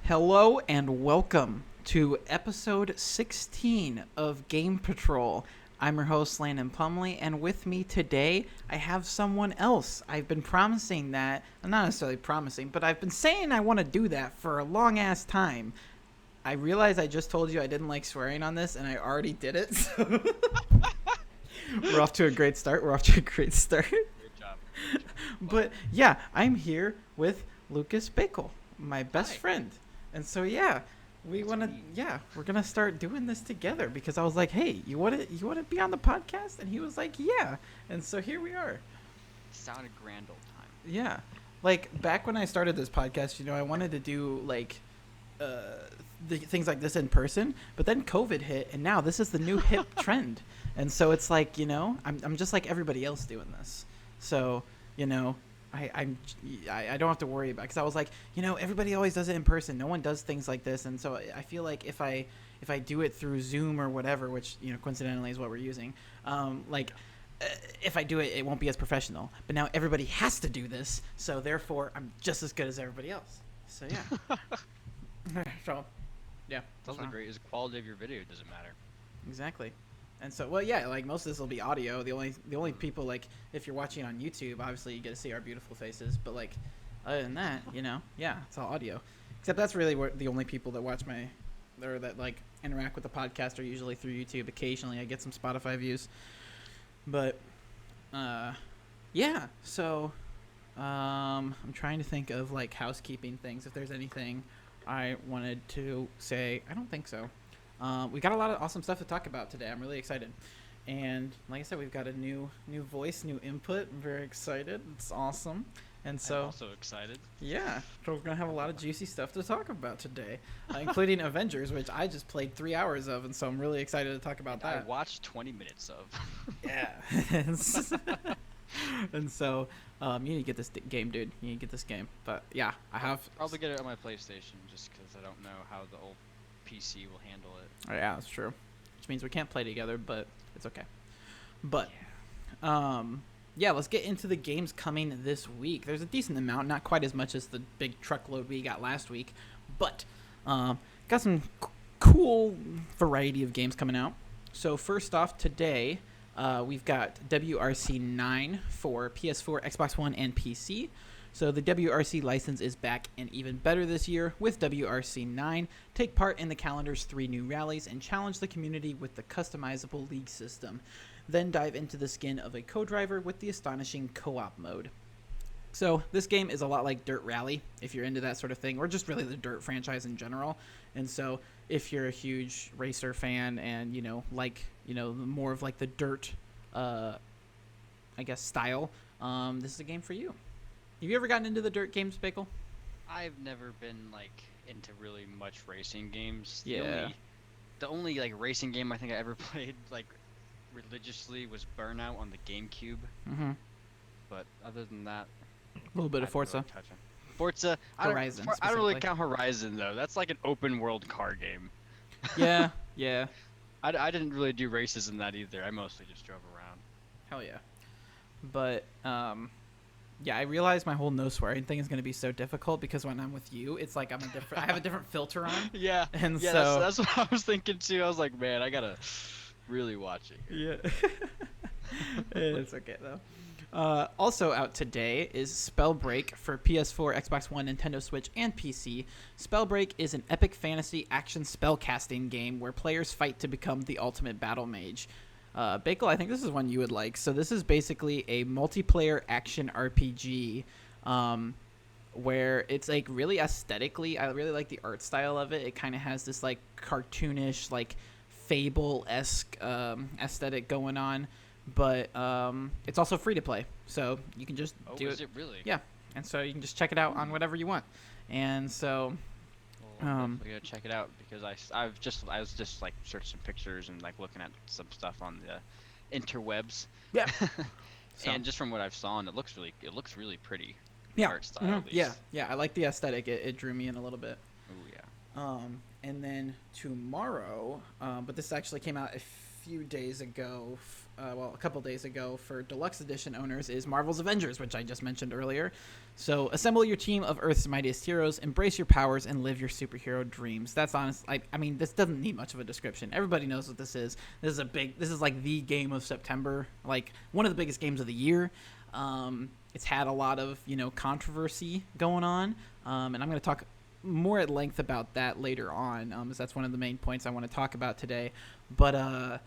Hello and welcome to episode 16 of Game Patrol. I'm your host, Landon Plumley, and with me today, I have someone else. I've been promising that, not necessarily promising, but I've been saying I want to do that for a long-ass time. I realize I just told you I didn't like swearing on this, and I already did it, so we're off to a great start. Good job. But yeah, I'm here with Lukas Bakle, my best Hi. friend. And so we're gonna start doing this together because I was like, hey, you wanna be on the podcast? And he was like, yeah. And so here we are. Sounded grand old time. Yeah. Like back when I started this podcast, I wanted to do like things like this in person, but then COVID hit and now this is the new hip trend. And so it's like, I'm just like everybody else doing this. So, I don't have to worry about it because I was like, everybody always does it in person. No one does things like this. And so I feel like if I do it through Zoom or whatever, which, coincidentally is what we're using, if I do it, it won't be as professional. But now everybody has to do this. So therefore, I'm just as good as everybody else. So, yeah. So, yeah. That's the great is the quality of your video doesn't matter. Exactly. And so, like most of this will be audio. The only people, like, if you're watching on YouTube, obviously you get to see our beautiful faces. But like, other than that, it's all audio. Except that's really the only people that watch that like interact with the podcast are usually through YouTube. Occasionally, I get some Spotify views. But, yeah. So, I'm trying to think of like housekeeping things. If there's anything I wanted to say, I don't think so. We got a lot of awesome stuff to talk about today. I'm really excited. And like I said, we've got a new voice, new input. I'm very excited. It's awesome. And so I'm also excited. Yeah. So we're going to have a lot of juicy stuff to talk about today, including Avengers, which I just played 3 hours of. And so I'm really excited to talk about that. I watched 20 minutes of. Yeah. And so you need to get this game, dude. You need to get this game. But yeah, I'll probably get it on my PlayStation just because I don't know how the old PC will handle it. Oh, yeah, that's true. Which means we can't play together, but it's okay. But, let's get into the games coming this week. There's a decent amount, not quite as much as the big truckload we got last week, but got some cool variety of games coming out. So first off, today we've got WRC 9 for PS4, Xbox One, and PC. So the WRC license is back and even better this year with WRC 9. Take part in the calendar's 3 new rallies and challenge the community with the customizable league system. Then dive into the skin of a co-driver with the astonishing co-op mode. So this game is a lot like Dirt Rally, if you're into that sort of thing, or just really the Dirt franchise in general. And so if you're a huge racer fan and, more of like the Dirt, style, this is a game for you. Have you ever gotten into the Dirt games, Bakle? I've never been into really much racing games. Yeah. The only racing game I think I ever played religiously was Burnout on the GameCube. Mm-hmm. But other than that, a little bit of Forza. Really Forza. Horizon. I don't really count Horizon though. That's like an open world car game. Yeah. Yeah. I didn't really do races in that either. I mostly just drove around. Hell yeah. But I realize my whole no swearing thing is going to be so difficult because when I'm with you, it's like I have a different filter on. Yeah. And yeah, so that's what I was thinking too. I was like, man, I gotta really watch it. Yeah. It's okay though. Also out today is Spellbreak for PS4, Xbox One, Nintendo Switch, and PC. Spellbreak is an epic fantasy action spellcasting game where players fight to become the ultimate battle mage. Bakle, I think this is one you would like. So this is basically a multiplayer action RPG where it's like really aesthetically, I really like the art style of it. It kind of has this like cartoonish, like Fable-esque aesthetic going on. But it's also free to play, so you can just do it. Oh, is it really? Yeah, and so you can just check it out on whatever you want. And so, I'm gonna check it out because I was just like searching pictures and like looking at some stuff on the interwebs. Yeah. And just from what I've saw, it looks really pretty. Yeah. Art style, at least. Yeah. I like the aesthetic. It drew me in a little bit. Oh yeah. And then tomorrow, but this actually came out a few days ago, a couple days ago for Deluxe Edition owners is Marvel's Avengers, which I just mentioned earlier. So assemble your team of Earth's mightiest heroes, embrace your powers, and live your superhero dreams. That's honest. I mean, this doesn't need much of a description. Everybody knows what this is. This is like the game of September, like one of the biggest games of the year. It's had a lot of, controversy going on, and I'm going to talk more at length about that later on, as that's one of the main points I want to talk about today. But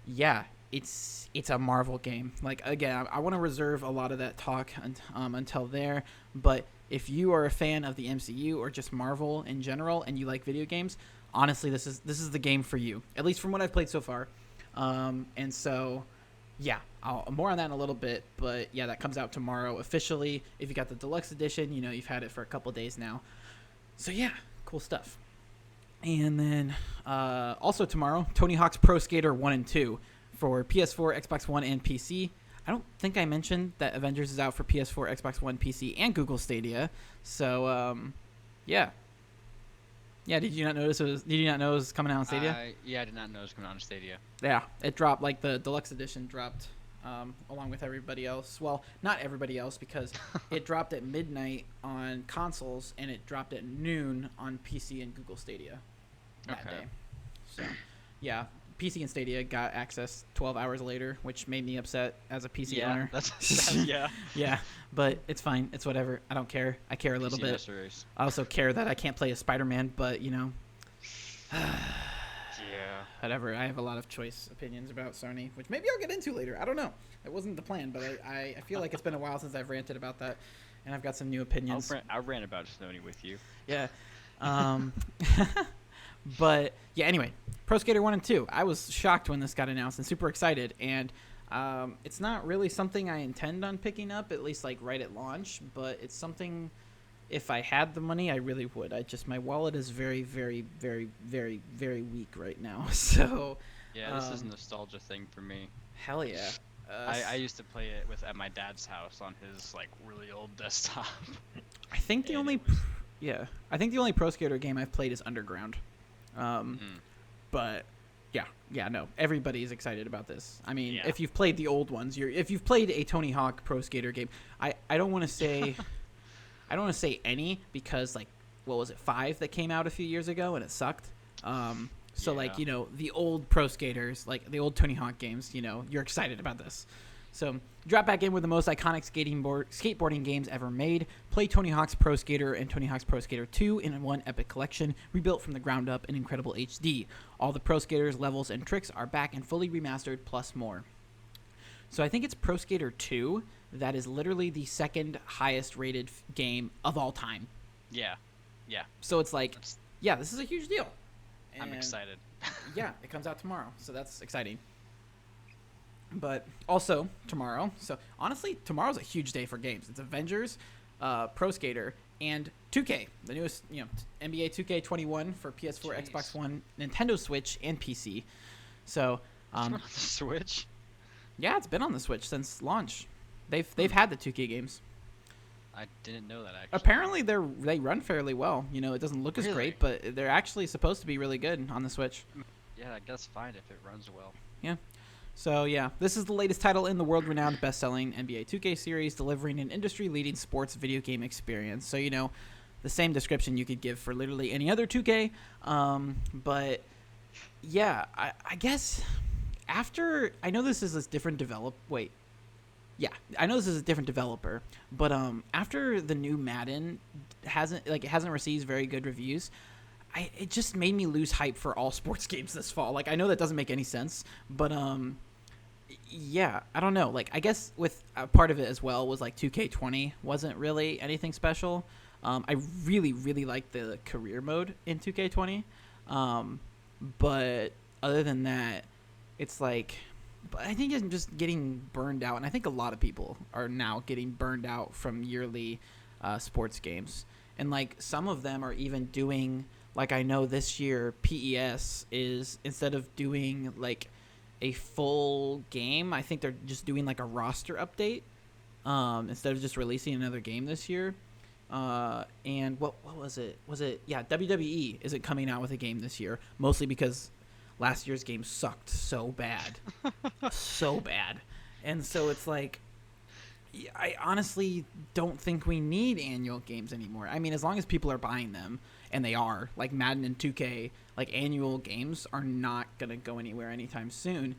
yeah, it's a Marvel game. Like, again, I want to reserve a lot of that talk until there. But if you are a fan of the MCU or just Marvel in general and you like video games, honestly, this is the game for you. At least from what I've played so far. And so, yeah, more on that in a little bit. But yeah, that comes out tomorrow officially. If you got the Deluxe Edition, you've had it for a couple days now. So yeah, cool stuff. And then also tomorrow, Tony Hawk's Pro Skater 1 and 2 for PS4, Xbox One, and PC. I don't think I mentioned that Avengers is out for PS4, Xbox One, PC, and Google Stadia. So yeah. Yeah, did you not know it was coming out on Stadia? Yeah, I did not know it was coming out on Stadia. Yeah, it dropped, like the Deluxe Edition dropped along with everybody else. Well, not everybody else, because it dropped at midnight on consoles and it dropped at noon on PC and Google Stadia that day. So, yeah, PC and Stadia got access 12 hours later, which made me upset as a PC owner. Yeah. Yeah, but it's fine. It's whatever. I don't care. I care a little bit. Mysteries. I also care that I can't play as Spider-Man, but, Yeah. whatever. I have a lot of choice opinions about Sony, which maybe I'll get into later. I don't know. It wasn't the plan, but I feel like it's been a while since I've ranted about that, and I've got some new opinions. I'll rant about Sony with you. Yeah. But, yeah, anyway, Pro Skater 1 and 2. I was shocked when this got announced and super excited, and it's not really something I intend on picking up, at least, like, right at launch, but it's something, if I had the money, I really would. My wallet is very, very, very, very, very weak right now, so... Yeah, this is a nostalgia thing for me. Hell yeah. I used to play it at my dad's house on his, like, really old desktop. I think the only Pro Skater game I've played is Underground. But yeah, no, everybody's excited about this. I mean, if you've played the old ones, if you've played a Tony Hawk Pro Skater game, I don't want to say, I don't want to say any, because, like, what was it, 5 that came out a few years ago and it sucked. So like, the old Pro Skaters, like the old Tony Hawk games, you're excited about this. So drop back in with the most iconic skateboarding games ever made. Play Tony Hawk's Pro Skater and Tony Hawk's Pro Skater 2 in one epic collection, rebuilt from the ground up in incredible HD. All the Pro Skaters, levels, and tricks are back and fully remastered, plus more. So I think it's Pro Skater 2 that is literally the second highest rated game of all time. Yeah. So it's like, yeah, this is a huge deal. I'm excited. Yeah, it comes out tomorrow, so that's exciting. But also tomorrow, so honestly, tomorrow's a huge day for games. It's Avengers, Pro Skater, and 2K, the newest, NBA 2K21 for PS4, Jeez. Xbox One, Nintendo Switch, and PC. So, on the Switch? Yeah, it's been on the Switch since launch. They've had the 2K games. I didn't know that, actually. Apparently, they run fairly well. It doesn't look as great, but they're actually supposed to be really good on the Switch. Yeah, I guess fine if it runs well. Yeah. So, yeah, this is the latest title in the world-renowned best-selling NBA 2K series, delivering an industry-leading sports video game experience. So, the same description you could give for literally any other 2K. But, yeah, I guess after... I know this is a different I know this is a different developer, but after the new Madden hasn't received very good reviews, it just made me lose hype for all sports games this fall. Like, I know that doesn't make any sense, but yeah, I don't know. Like, I guess with part of it as well was like 2K20 wasn't really anything special. I really, really like the career mode in 2K20, but other than that, it's like... But I think I'm just getting burned out, and I think a lot of people are now getting burned out from yearly sports games. And, like, some of them are even doing, like, I know this year PES is, instead of doing, like, a full game, I think they're just doing, like, a roster update instead of just releasing another game this year. And what was it? Yeah, WWE isn't coming out with a game this year, mostly because... last year's game sucked so bad. So bad. And so it's like, I honestly don't think we need annual games anymore. I mean, as long as people are buying them, and they are, like Madden and 2K, like annual games are not going to go anywhere anytime soon.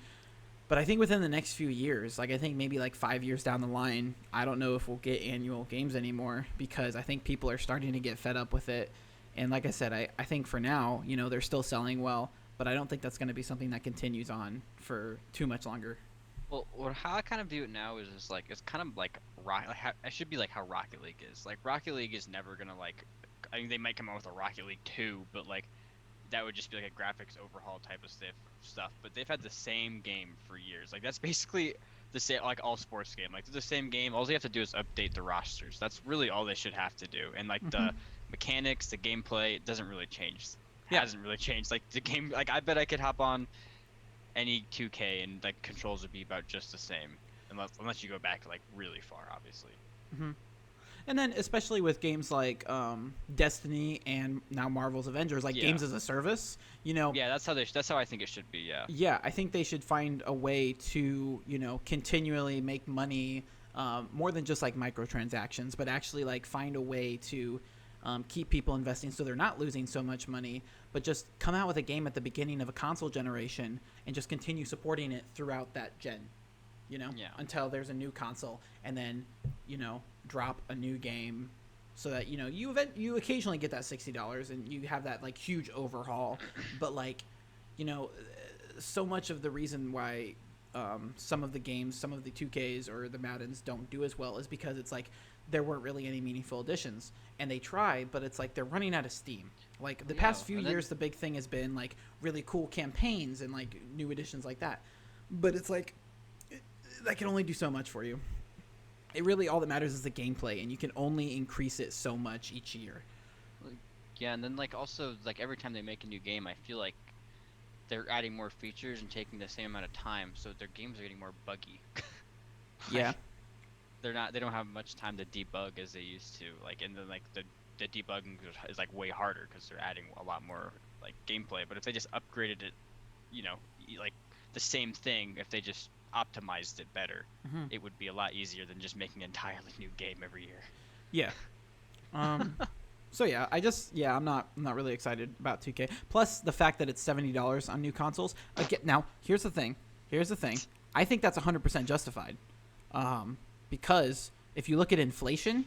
But I think within the next few years, like I think maybe like 5 years down the line, I don't know if we'll get annual games anymore, because I think people are starting to get fed up with it. And like I said, I think for now, you know, they're still selling well, but I don't think that's going to be something that continues on for too much longer. Well, how I kind of view it now is just like it's kind of like it should be like how Rocket League is. Like Rocket League is never gonna like, I mean they might come out with a Rocket League 2, but like that would just be like a graphics overhaul type of stuff. But they've had the same game for years. Like that's basically the same, like all sports game. Like they're the same game. All they have to do is update the rosters. That's really all they should have to do. And like Mm-hmm. the mechanics, the gameplay, it doesn't really change. Yeah. Hasn't really changed. Like the game, like I bet I could hop on any 2K and like controls would be about just the same, unless you go back like really far, obviously. Mm-hmm. And then especially with games like Destiny and now Marvel's Avengers, like games as a service, you know. Yeah, that's how I think it should be. Yeah. Yeah, I think they should find a way to, you know, continually make money, more than just like microtransactions, but actually like find a way to keep people investing so they're not losing so much money, but just come out with a game at the beginning of a console generation and just continue supporting it throughout that gen, you know, until there's a new console, and then, you know, drop a new game so that, you know, you occasionally get that $60 and you have that like huge overhaul, but like, you know, so much of the reason why some of the games, some of the 2Ks or the Maddens don't do as well is because it's like there weren't really any meaningful additions, and they try, but it's like they're running out of steam. Like the past few years, the big thing has been like really cool campaigns and like new additions like that, but it's like that can only do so much for you. It really, all that matters is the gameplay, and you can only increase it so much each year. Yeah, and then like also like every time they make a new game, I feel like they're adding more features and taking the same amount of time, so their games are getting more buggy. Yeah. They don't have much time to debug as they used to. Like, and then like the debugging is like way harder because they're adding a lot more like gameplay. But if they just upgraded it, you know, like the same thing, if they just optimized it better, it would be a lot easier than just making an entirely new game every year. Yeah. So yeah, I'm not really excited about 2K. Plus the fact that it's $70 on new consoles. Again, now here's the thing. I think that's 100% justified. Because if you look at inflation,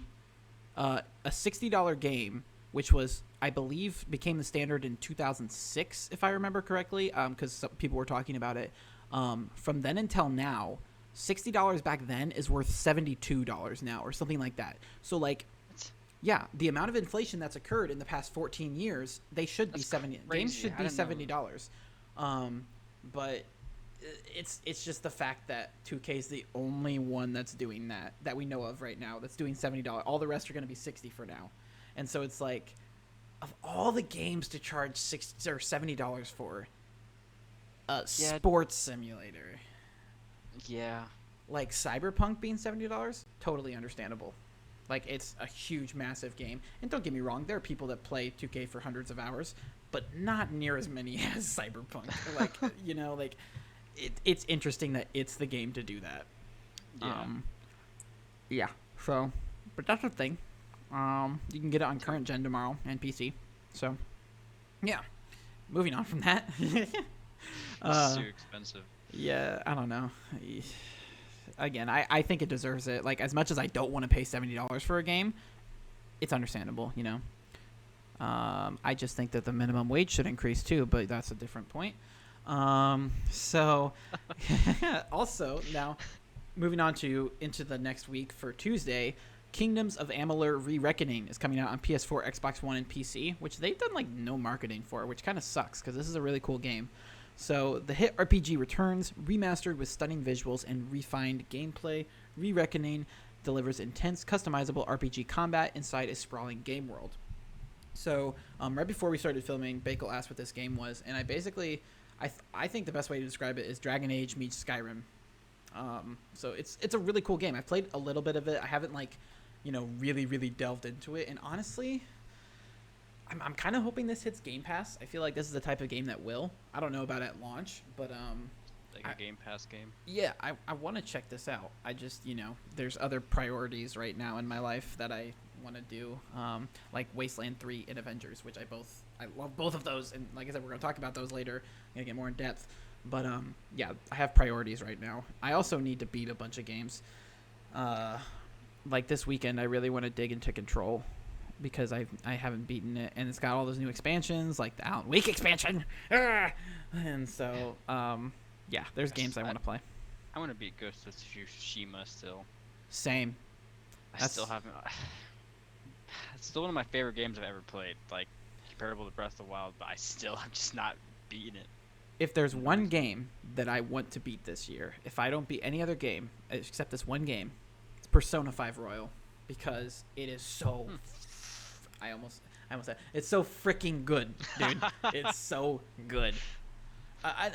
a $60 game, which was, I believe, became the standard in 2006, if I remember correctly, because people were talking about it. From then until now, $60 back then is worth $72 now, or something like that. So like, yeah, the amount of inflation that's occurred in the past 14 years, they should be 70. Crazy. Games should be $70. But it's just the fact that 2K is the only one that's doing that we know of right now, that's doing $70. All the rest are going to be 60 for now. And so it's like, of all the games to charge $60 or $70 for, sports simulator, like Cyberpunk being $70, totally understandable. Like, it's a huge, massive game. And don't get me wrong, there are people that play 2K for hundreds of hours, but not near as many as Cyberpunk. Like, you know, like, it's interesting that it's the game to do that. Yeah. So, but that's the thing. You can get it on current gen tomorrow and PC. So, yeah. Moving on from that. It's too expensive. Yeah, I don't know. Again, I think it deserves it. Like, as much as I don't want to pay $70 for a game, it's understandable, you know. I just think that the minimum wage should increase too, but that's a different point. So, also, now, moving on into the next week for Tuesday, Kingdoms of Amalur: Re-Reckoning is coming out on PS4, Xbox One, and PC, which they've done, like, no marketing for, which kind of sucks, because this is a really cool game. So, the hit RPG returns, remastered with stunning visuals and refined gameplay. Re-Reckoning delivers intense, customizable RPG combat inside a sprawling game world. So, right before we started filming, Bakle asked what this game was, and I basically, I think the best way to describe it is Dragon Age meets Skyrim. So it's a really cool game. I've played a little bit of it. I haven't, like, you know, really, really delved into it, and honestly, I'm kind of hoping this hits Game Pass. I feel like this is the type of game that will. I don't know about at launch, but Like a Game Pass game. yeah, I want to check this out. I just, there's other priorities right now in my life that I want to do, like Wasteland 3 and Avengers, which I love both of those, and like I said, we're gonna talk about those later. I'm gonna get more in depth, but yeah, I have priorities right now. I also need to beat a bunch of games. Like this weekend, I really want to dig into Control because I haven't beaten it, and it's got all those new expansions, like the Alan Wake expansion, and so yeah, there's games I want to play. I want to beat Ghost of Tsushima still. Same. I still haven't. It's still one of my favorite games I've ever played, like comparable to Breath of the Wild, but I'm just not beating it. If there's one game that I want to beat this year, if I don't beat any other game except this one game, it's Persona 5 Royal, because it is so. I almost said it's so freaking good, dude. It's so good.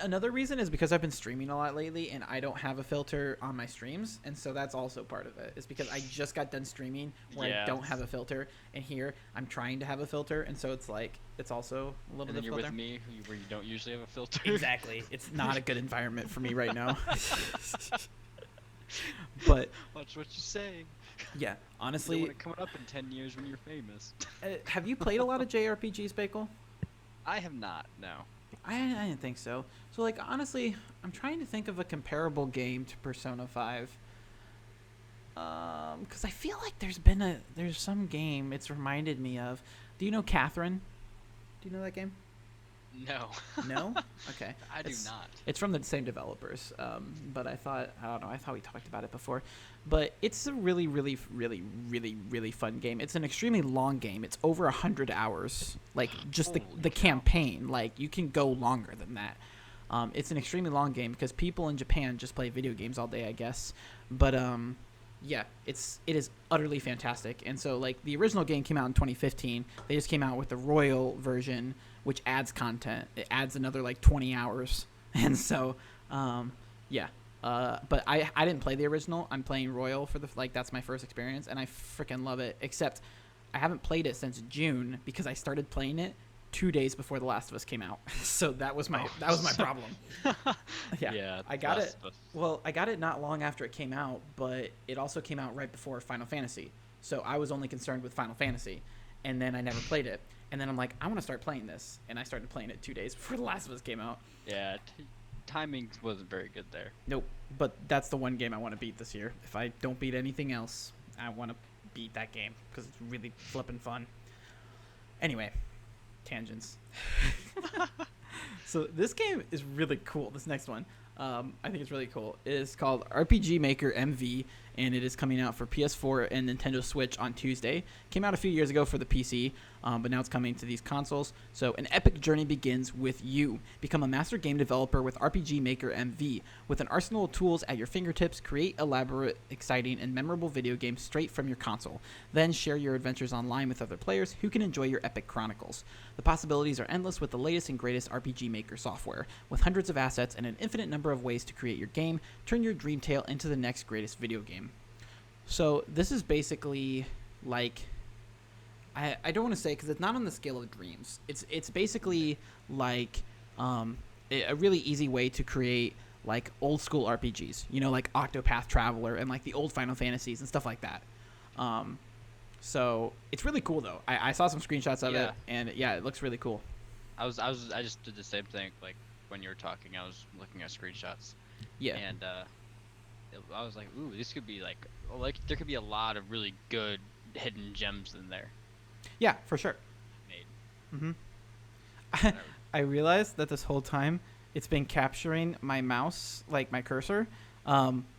Another reason is because I've been streaming a lot lately, and I don't have a filter on my streams, and so that's also part of it. Is because I just got done streaming where I don't have a filter, and here I'm trying to have a filter, and so it's like it's also a little bit. You're with me, where you don't usually have a filter. Exactly, it's not a good environment for me right now. But watch what you say. Yeah, honestly, you don't want it coming up in 10 years when you're famous. Have you played a lot of JRPGs, Bakle? I have not. No. I didn't think so. So, like, honestly, I'm trying to think of a comparable game to Persona 5. Because I feel like there's some game it's reminded me of. Do you know Catherine? Do you know that game? No. No? Okay. I do not. It's from the same developers. But I thought we talked about it before. But it's a really, really, really, really, really fun game. It's an extremely long game. It's over 100 hours. Like, just the campaign. Like, you can go longer than that. It's an extremely long game because people in Japan just play video games all day, I guess. But, yeah, it is utterly fantastic. And so, like, the original game came out in 2015. They just came out with the Royal version, which adds content. It adds another, like, 20 hours. And so, yeah. But I didn't play the original. I'm playing Royal for that's my first experience, and I freaking love it. Except I haven't played it since June because I started playing it 2 days before The Last of Us came out. So that was my problem. Yeah. I got it. Well, I got it not long after it came out, but it also came out right before Final Fantasy. So I was only concerned with Final Fantasy, and then I never played it. And then I'm like, I want to start playing this, and I started playing it 2 days before The Last of Us came out. Yeah. Timing wasn't very good there. Nope, but that's the one game I want to beat this year. If I don't beat anything else, I want to beat that game because it's really flippin' fun. Anyway, tangents. So this game is really cool. This next one, I think it's really cool. It is called RPG Maker MV, and it is coming out for PS4 and Nintendo Switch on Tuesday. Came out a few years ago for the PC, but now it's coming to these consoles. So an epic journey begins with you. Become a master game developer with RPG Maker MV. With an arsenal of tools at your fingertips, create elaborate, exciting, and memorable video games straight from your console. Then share your adventures online with other players who can enjoy your epic chronicles. The possibilities are endless with the latest and greatest RPG Maker software. With hundreds of assets and an infinite number of ways to create your game, turn your dream tale into the next greatest video game. So this is basically like, I don't want to say because it's not on the scale of dreams. It's basically like a really easy way to create like old school RPGs, like Octopath Traveler and like the old Final Fantasies and stuff like that. So it's really cool though. I saw some screenshots of it, and yeah, it looks really cool. I just did the same thing. Like when you were talking, I was looking at screenshots. Yeah. And I was like, ooh, this could be like there could be a lot of really good hidden gems in there. Yeah, for sure. I realized that this whole time it's been capturing my mouse, like my cursor,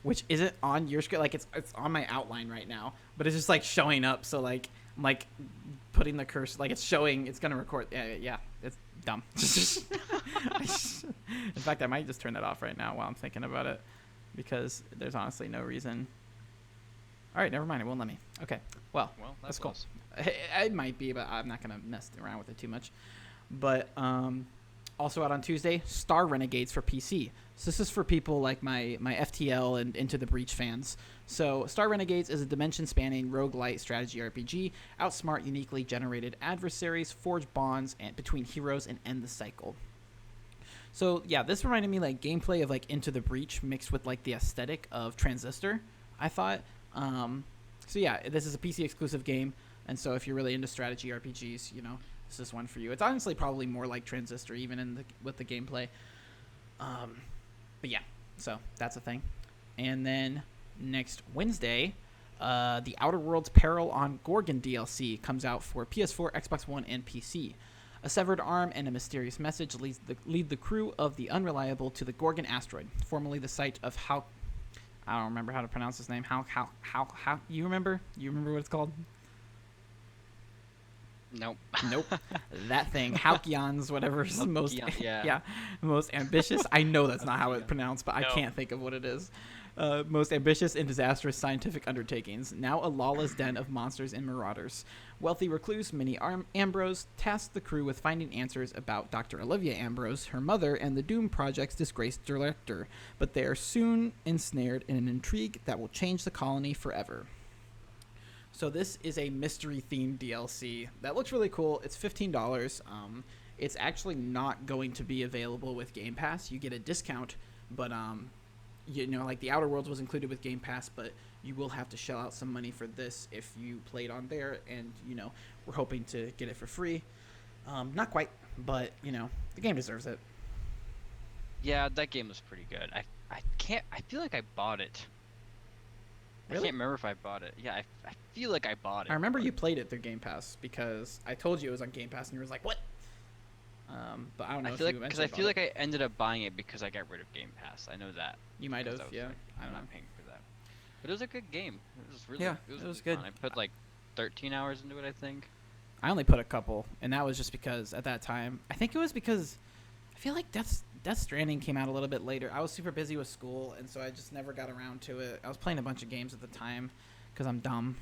which isn't on your screen. Like it's on my outline right now, but it's just like showing up. So like I'm like putting the cursor, like it's showing. It's gonna record. Yeah, it's dumb. In fact, I might just turn that off right now while I'm thinking about it, because there's honestly no reason. All right, never mind. It won't let me. Okay. Well, that's cool. It might be, but I'm not gonna mess around with it too much. But Also out on Tuesday, Star Renegades for PC. So this is for people like my FTL and Into the Breach fans. So Star Renegades is a dimension-spanning roguelite strategy RPG. Outsmart uniquely generated adversaries, forge bonds between heroes, and end the cycle. So yeah, this reminded me like gameplay of like Into the Breach mixed with like the aesthetic of Transistor, I thought. So yeah, this is a PC exclusive game, and so if you're really into strategy RPGs, this is one for you. It's honestly probably more like Transistor even with the gameplay. But yeah, so that's a thing. And then next Wednesday, the Outer Worlds Peril on Gorgon DLC comes out for PS4, Xbox One, and PC. A severed arm and a mysterious message lead the crew of the Unreliable to the Gorgon asteroid, formerly the site of how... I don't remember how to pronounce his name. How you remember? You remember what it's called? Nope. That thing. Halcyon's whatever's most most ambitious. I know that's not how it's pronounced, but I can't think of what it is. Most ambitious and disastrous scientific undertakings, now a lawless den of monsters and marauders. Wealthy recluse Minnie Ambrose tasked the crew with finding answers about Dr. Olivia Ambrose, her mother, and the Doom Project's disgraced director, but they are soon ensnared in an intrigue that will change the colony forever. So this is a mystery-themed DLC that looks really cool. It's $15. It's actually not going to be available with Game Pass. You get a discount, but like the Outer Worlds was included with Game Pass, but you will have to shell out some money for this if you played on there, and we're hoping to get it for free. Not quite, but the game deserves it. Yeah, that game was pretty good. I feel like I bought it. Really? I can't remember if I bought it. Yeah, I feel like I bought it. I remember you played it through Game Pass because I told you it was on Game Pass, and you were like, "What?" But I don't know. Because I feel like I ended up buying it because I got rid of Game Pass. I know that. You might have, yeah. I don't know. I'm not paying for that. But it was a good game. It was really, yeah, it was really good. Fun. I put like 13 hours into it, I think. I only put a couple, and that was just because at that time, I think it was because I feel like Death Stranding came out a little bit later. I was super busy with school, and so I just never got around to it. I was playing a bunch of games at the time because I'm dumb.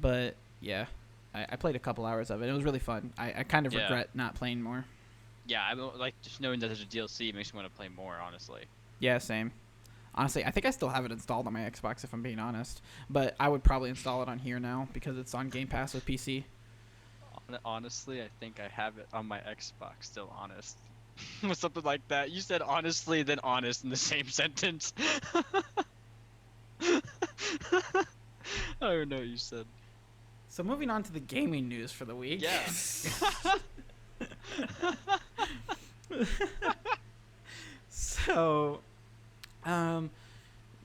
But yeah, I played a couple hours of it. It was really fun. I kind of regret not playing more. Yeah, I like just knowing that there's a DLC makes me want to play more, honestly. Yeah, same. Honestly, I think I still have it installed on my Xbox if I'm being honest. But I would probably install it on here now because it's on Game Pass with PC. Honestly, I think I have it on my Xbox still, honest. Something like that. You said honestly, then honest in the same sentence. I don't even know what you said. So moving on to the gaming news for the week. Yeah. So,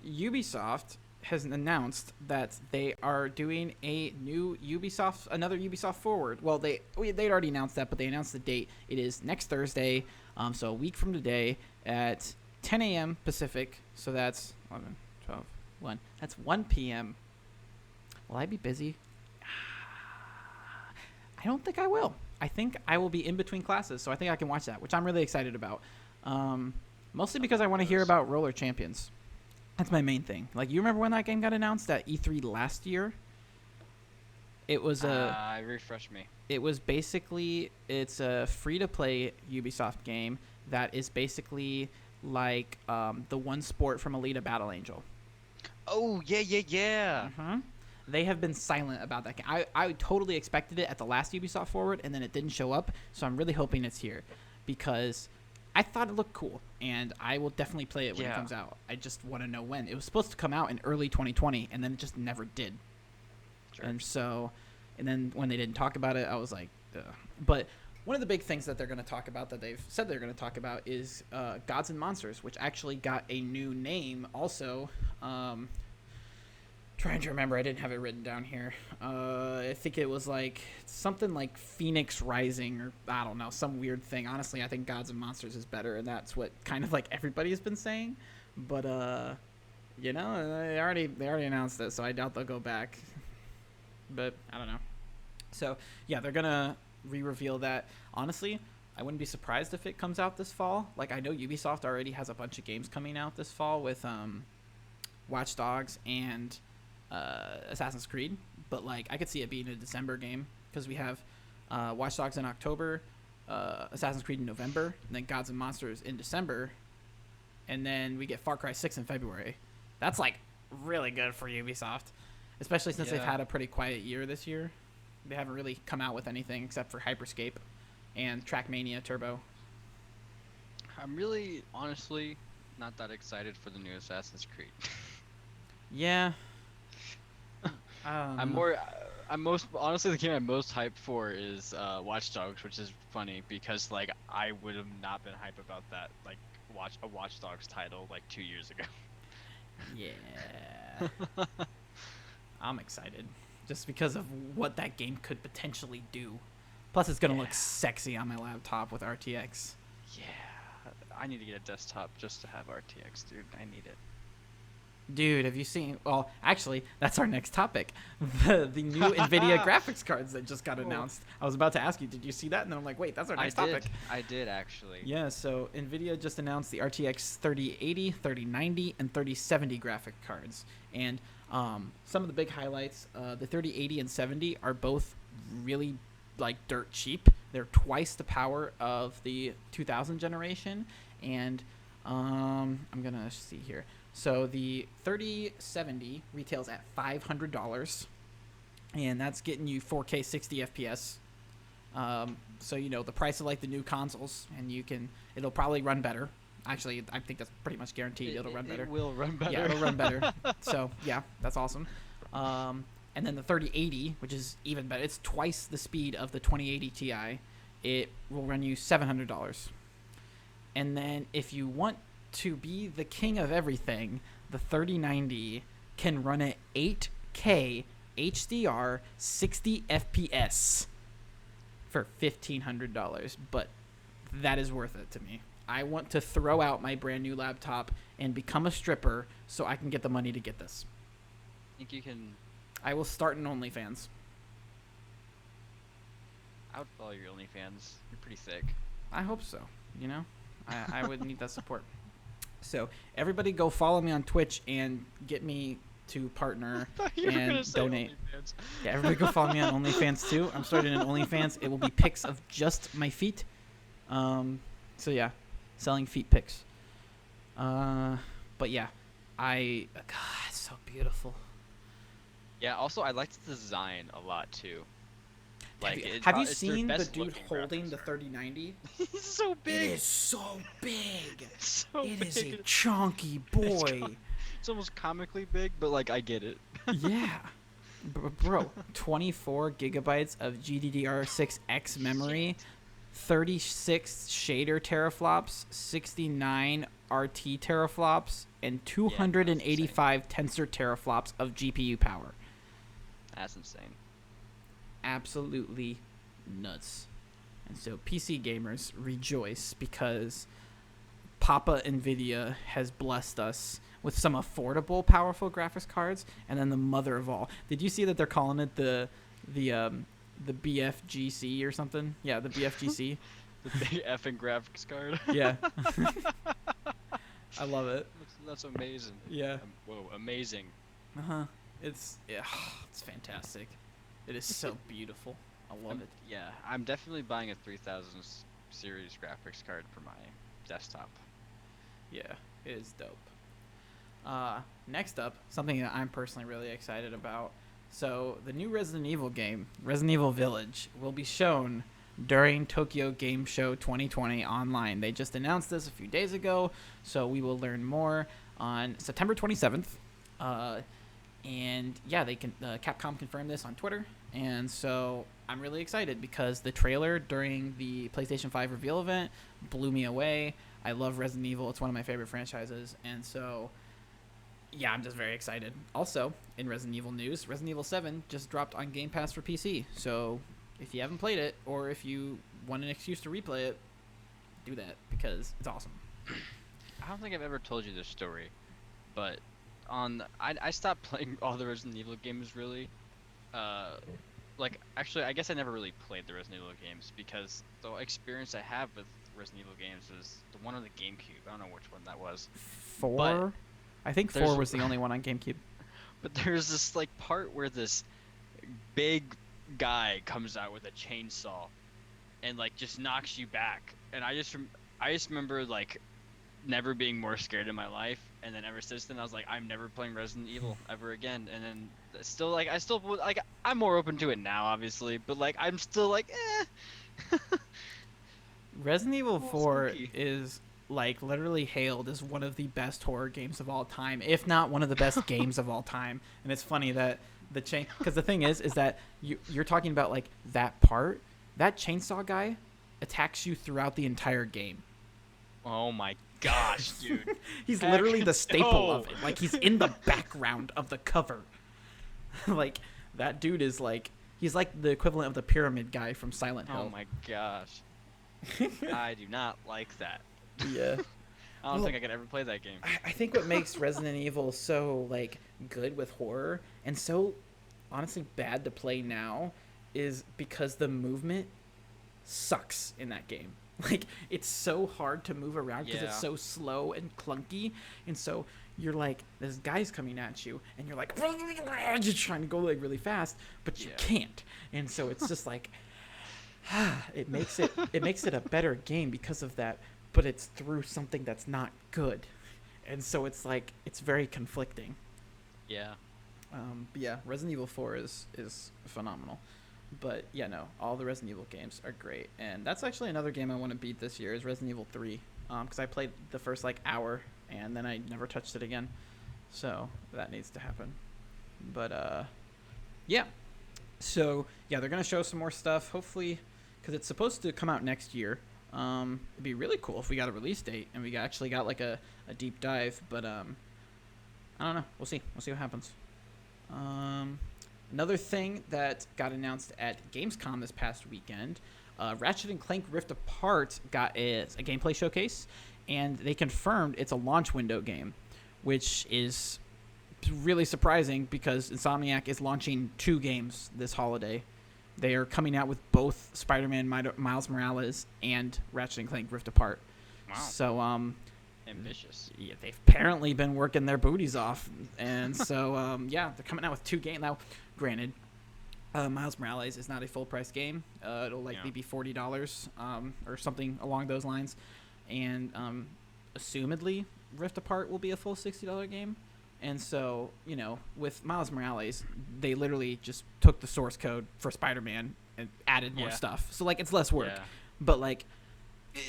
Ubisoft has announced that they are doing another Ubisoft Forward. Well, they'd already announced that, but they announced the date. It is next Thursday, so a week from today at 10 a.m. Pacific. So that's 11, 12, 1. That's 1 p.m. Will I be busy? I don't think I will. I think I will be in between classes, so I think I can watch that, which I'm really excited about. Mostly because I want to hear about Roller Champions. That's my main thing. Like, you remember when that game got announced at E3 last year? It was refresh me. It was basically, it's a free-to-play Ubisoft game that is basically like the one sport from Alita Battle Angel. Oh, yeah. Mm-hmm. They have been silent about that game. I totally expected it at the last Ubisoft Forward, and then it didn't show up, so I'm really hoping it's here because I thought it looked cool, and I will definitely play it when it comes out. I just want to know when. It was supposed to come out in early 2020, and then it just never did. Sure. And then when they didn't talk about it, I was like, ugh. But one of the big things that they're going to talk about that they've said they're going to talk about is Gods and Monsters, which actually got a new name also. Trying to remember, I didn't have it written down here. I think it was like something like Phoenix Rising, or I don't know, some weird thing. Honestly, I think Gods and Monsters is better, and that's what kind of like everybody has been saying. But they already announced it, so I doubt they'll go back. But I don't know. So yeah, they're gonna re-reveal that. Honestly, I wouldn't be surprised if it comes out this fall. Like, I know Ubisoft already has a bunch of games coming out this fall with Watch Dogs and Assassin's Creed, but like I could see it being a December game because we have Watch Dogs in October, Assassin's Creed in November, and then Gods and Monsters in December, and then we get Far Cry 6 in February. That's like really good for Ubisoft, especially since they've had a pretty quiet year this year. They haven't really come out with anything except for Hyperscape and Trackmania Turbo. I'm really, honestly, not that excited for the new Assassin's Creed. Yeah. I'm most honestly the game I'm most hyped for is Watch Dogs, which is funny because like I would have not been hyped about that like a Watch Dogs title like 2 years ago. Yeah. I'm excited just because of what that game could potentially do. Plus, it's gonna look sexy on my laptop with RTX. Yeah, I need to get a desktop just to have RTX, dude. I need it. Dude, have you seen? Well, actually, that's our next topic. The new Nvidia graphics cards that just got announced. I was about to ask you, did you see that? And then I'm like, wait, that's our next topic. I did actually. Yeah, so Nvidia just announced the RTX 3080, 3090, and 3070 graphic cards. And some of the big highlights, the 3080 and 70 are both really like dirt cheap. They're twice the power of the 2000 generation. And I'm going to see here. So the 3070 retails at $500, and that's getting you 4K 60 FPS. So the price of like the new consoles, and it'll probably run better. Actually, I think that's pretty much guaranteed. It'll run better. It will run better. Yeah, it'll run better. So yeah, that's awesome. And then the 3080, which is even better. It's twice the speed of the 2080 Ti. It will run you $700. And then if you want to be the king of everything, the 3090 can run at 8K HDR 60 FPS for $1,500, but that is worth it to me. I want to throw out my brand new laptop and become a stripper so I can get the money to get this. Think you can? I will start an OnlyFans. I would follow your OnlyFans. You're pretty thick. I hope so. I would need that support. So everybody go follow me on Twitch and get me to partner and donate. OnlyFans. Yeah, everybody go follow me on OnlyFans too. I'm starting an OnlyFans. It will be pics of just my feet. So yeah, selling feet pics. But yeah, God, it's so beautiful. Yeah. Also, I like the design a lot too. Like, have you seen the dude holding the 3090? He's so big. It is so big. It is a chunky boy. It's almost comically big, but like I get it. Yeah. Bro, 24 gigabytes of GDDR6X memory, 36 shader teraflops, 69 RT teraflops, and 285 tensor teraflops of GPU power. That's insane. Absolutely nuts. And so PC gamers rejoice because Papa Nvidia has blessed us with some affordable, powerful graphics cards, and then the mother of all. Did you see that they're calling it the BFGC or something? Yeah, the BFGC. The big effing graphics card. Yeah. I love it. That's amazing. Yeah. Whoa, amazing. It's fantastic. It is so beautiful. I love it. Yeah, I'm definitely buying a 3000 series graphics card for my desktop. Yeah, it is dope. Next up, something that I'm personally really excited about. So the new Resident Evil game, Resident Evil Village, will be shown during Tokyo Game Show 2020 online. They just announced this a few days ago, so we will learn more on September 27th. And yeah, Capcom confirmed this on Twitter, and so I'm really excited because the trailer during the PlayStation 5 reveal event blew me away. I love Resident Evil. It's one of my favorite franchises, and so yeah, I'm just very excited. Also, in Resident Evil news, Resident Evil 7 just dropped on Game Pass for PC, so if you haven't played it, or if you want an excuse to replay it, do that, because it's awesome. I don't think I've ever told you this story, but I stopped playing all the Resident Evil games really. Actually, I guess I never really played the Resident Evil games because the experience I have with Resident Evil games was the one on the GameCube. I don't know which one that was. 4? But I think 4 was the only one on GameCube. But there's this part where this big guy comes out with a chainsaw, and like just knocks you back. And I just remember like never being more scared in my life, and then ever since then I was like, I'm never playing Resident Evil ever again. And then still like I'm more open to it now, obviously, but like I'm still like Resident Evil a little 4 spooky. is like literally hailed as one of the best horror games of all time, if not one of the best games of all time. And it's funny that the chain, because the thing is that you're talking about like that part, that chainsaw guy attacks you throughout the entire game. Oh my gosh, dude. He's Heck literally the staple of no. it. Like he's in the background of the cover. Like that dude is like he's like the equivalent of the pyramid guy from Silent Oh Hill. my gosh. I do not like that. Yeah. I don't think I could ever play that game. I think what makes Resident Evil so like good with horror and so honestly bad to play now is because the movement sucks in that game. Like it's so hard to move around because it's Yeah. so slow and clunky, and so you're like this guy's coming at you, and you're like just trying to go like really fast, but you Yeah. can't, and so it's just like it makes it a better game because of that, but it's through something that's not good, and so it's like it's very conflicting. Yeah. But yeah, Resident Evil 4 is phenomenal. But yeah, no, all the Resident Evil games are great, and that's actually another game I want to beat this year is Resident Evil 3, because I played the first like hour and then I never touched it again, so that needs to happen. But yeah, so yeah, they're gonna show some more stuff, hopefully, because it's supposed to come out next year. It'd be really cool if we got a release date and we actually got like a deep dive, but I don't know. We'll see. We'll see what happens. Um, Another thing that got announced at Gamescom this past weekend, Ratchet and Clank Rift Apart got a gameplay showcase, and they confirmed it's a launch window game, which is really surprising because Insomniac is launching 2 games this holiday. They are coming out with both Spider-Man Miles Morales and Ratchet and Clank Rift Apart. Wow. So Ambitious. yeah, they've apparently been working their booties off, and so yeah, they're coming out with 2 games now. Granted, Miles Morales is not a full price game. It'll likely be $40 or something along those lines, and assumedly Rift Apart will be a full $60 game. And so with Miles Morales, they literally just took the source code for Spider-Man and added more stuff. So like it's less work, Yeah. but like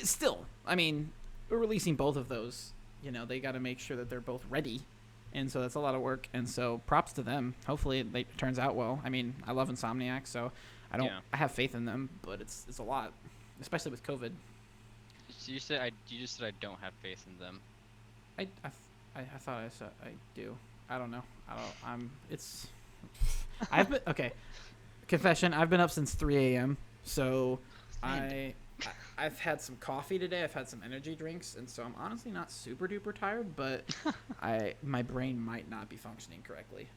still, I mean, we're releasing both of those. They got to make sure that they're both ready. And so that's a lot of work. And so props to them. Hopefully it turns out well. I mean, I love Insomniac, so I have faith in them, but it's a lot, especially with COVID. So you just said I don't have faith in them. I thought I said I do. I don't know. I've been, okay. Confession, I've been up since 3 a.m. So I've had some coffee today. I've had some energy drinks, and so I'm honestly not super duper tired, but my brain might not be functioning correctly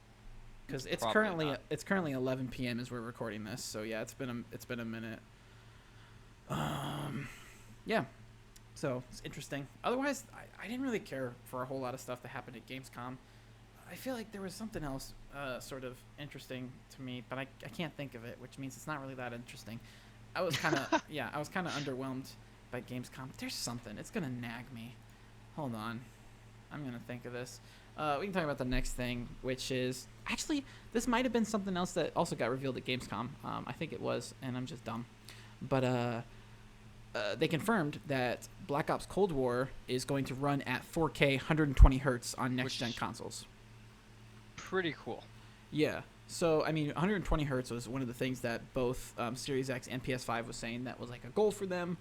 because it's currently 11 p.m. as we're recording this. So yeah, it's been a minute. Yeah, so it's interesting. Otherwise, I didn't really care for a whole lot of stuff that happened at Gamescom. I feel like there was something else sort of interesting to me, but I can't think of it, which means it's not really that interesting. I was kind of underwhelmed by Gamescom. There's something. It's gonna nag me. Hold on, I'm gonna think of this. We can talk about the next thing, which is actually this might have been something else that also got revealed at Gamescom. I think it was, and I'm just dumb. But they confirmed that Black Ops Cold War is going to run at 4K 120 hertz on next-gen consoles. Pretty cool. Yeah. So, I mean, 120 hertz was one of the things that both Series X and PS5 was saying that was like a goal for them.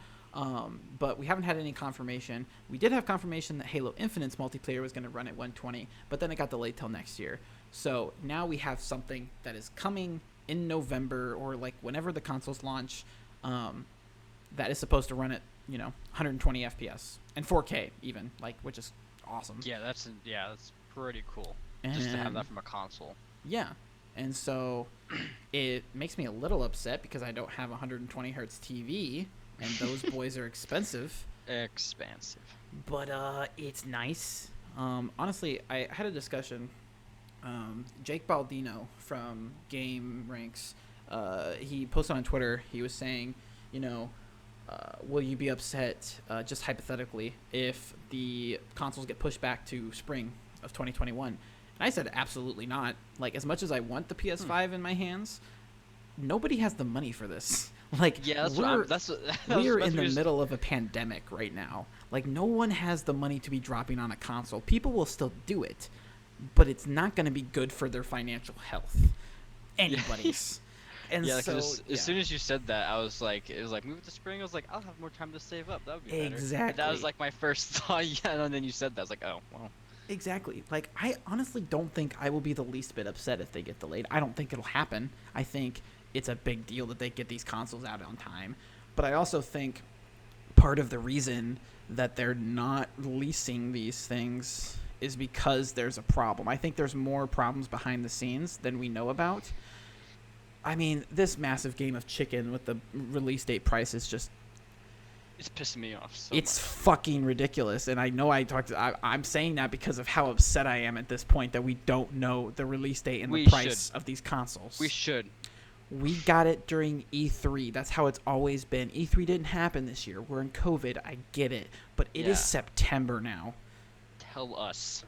But we haven't had any confirmation. We did have confirmation that Halo Infinite's multiplayer was going to run at 120, but then it got delayed till next year. So now we have something that is coming in November or like whenever the consoles launch that is supposed to run at, 120 FPS and 4K even, like, which is awesome. Yeah, that's pretty cool. Just to have that from a console. Yeah. And so it makes me a little upset because I don't have a 120 hertz TV, and those boys are expensive. Expensive. But it's nice. Honestly, I had a discussion. Jake Baldino from Game Ranks, he posted on Twitter. He was saying, will you be upset, just hypothetically, if the consoles get pushed back to spring of 2021? And I said absolutely not. Like, as much as I want the PS5 in my hands, nobody has the money for this. Like, Yeah, we're in the middle of a pandemic right now. Like, no one has the money to be dropping on a console. People will still do it, but it's not going to be good for their financial health. Anybody's. And yeah, so, as soon as you said that, I was like, it was like, move it to spring. I was like, I'll have more time to save up. That would be better. Exactly. And that was like my first thought. Yeah, and then you said that. I was like, oh, well. Exactly. Like, I honestly don't think I will be the least bit upset if they get delayed. I don't think it'll happen. I think it's a big deal that they get these consoles out on time. But I also think part of the reason that they're not releasing these things is because there's a problem. I think there's more problems behind the scenes than we know about. I mean, this massive game of chicken with the release date price is just... It's pissing me off so It's much. fucking ridiculous. And I know I'm saying that because of how upset I am at this point that we don't know the release date and the price of these consoles. We should. We got it during E3. That's how it's always been. E3 didn't happen this year. We're in COVID. I get it. But it is September now. Tell us.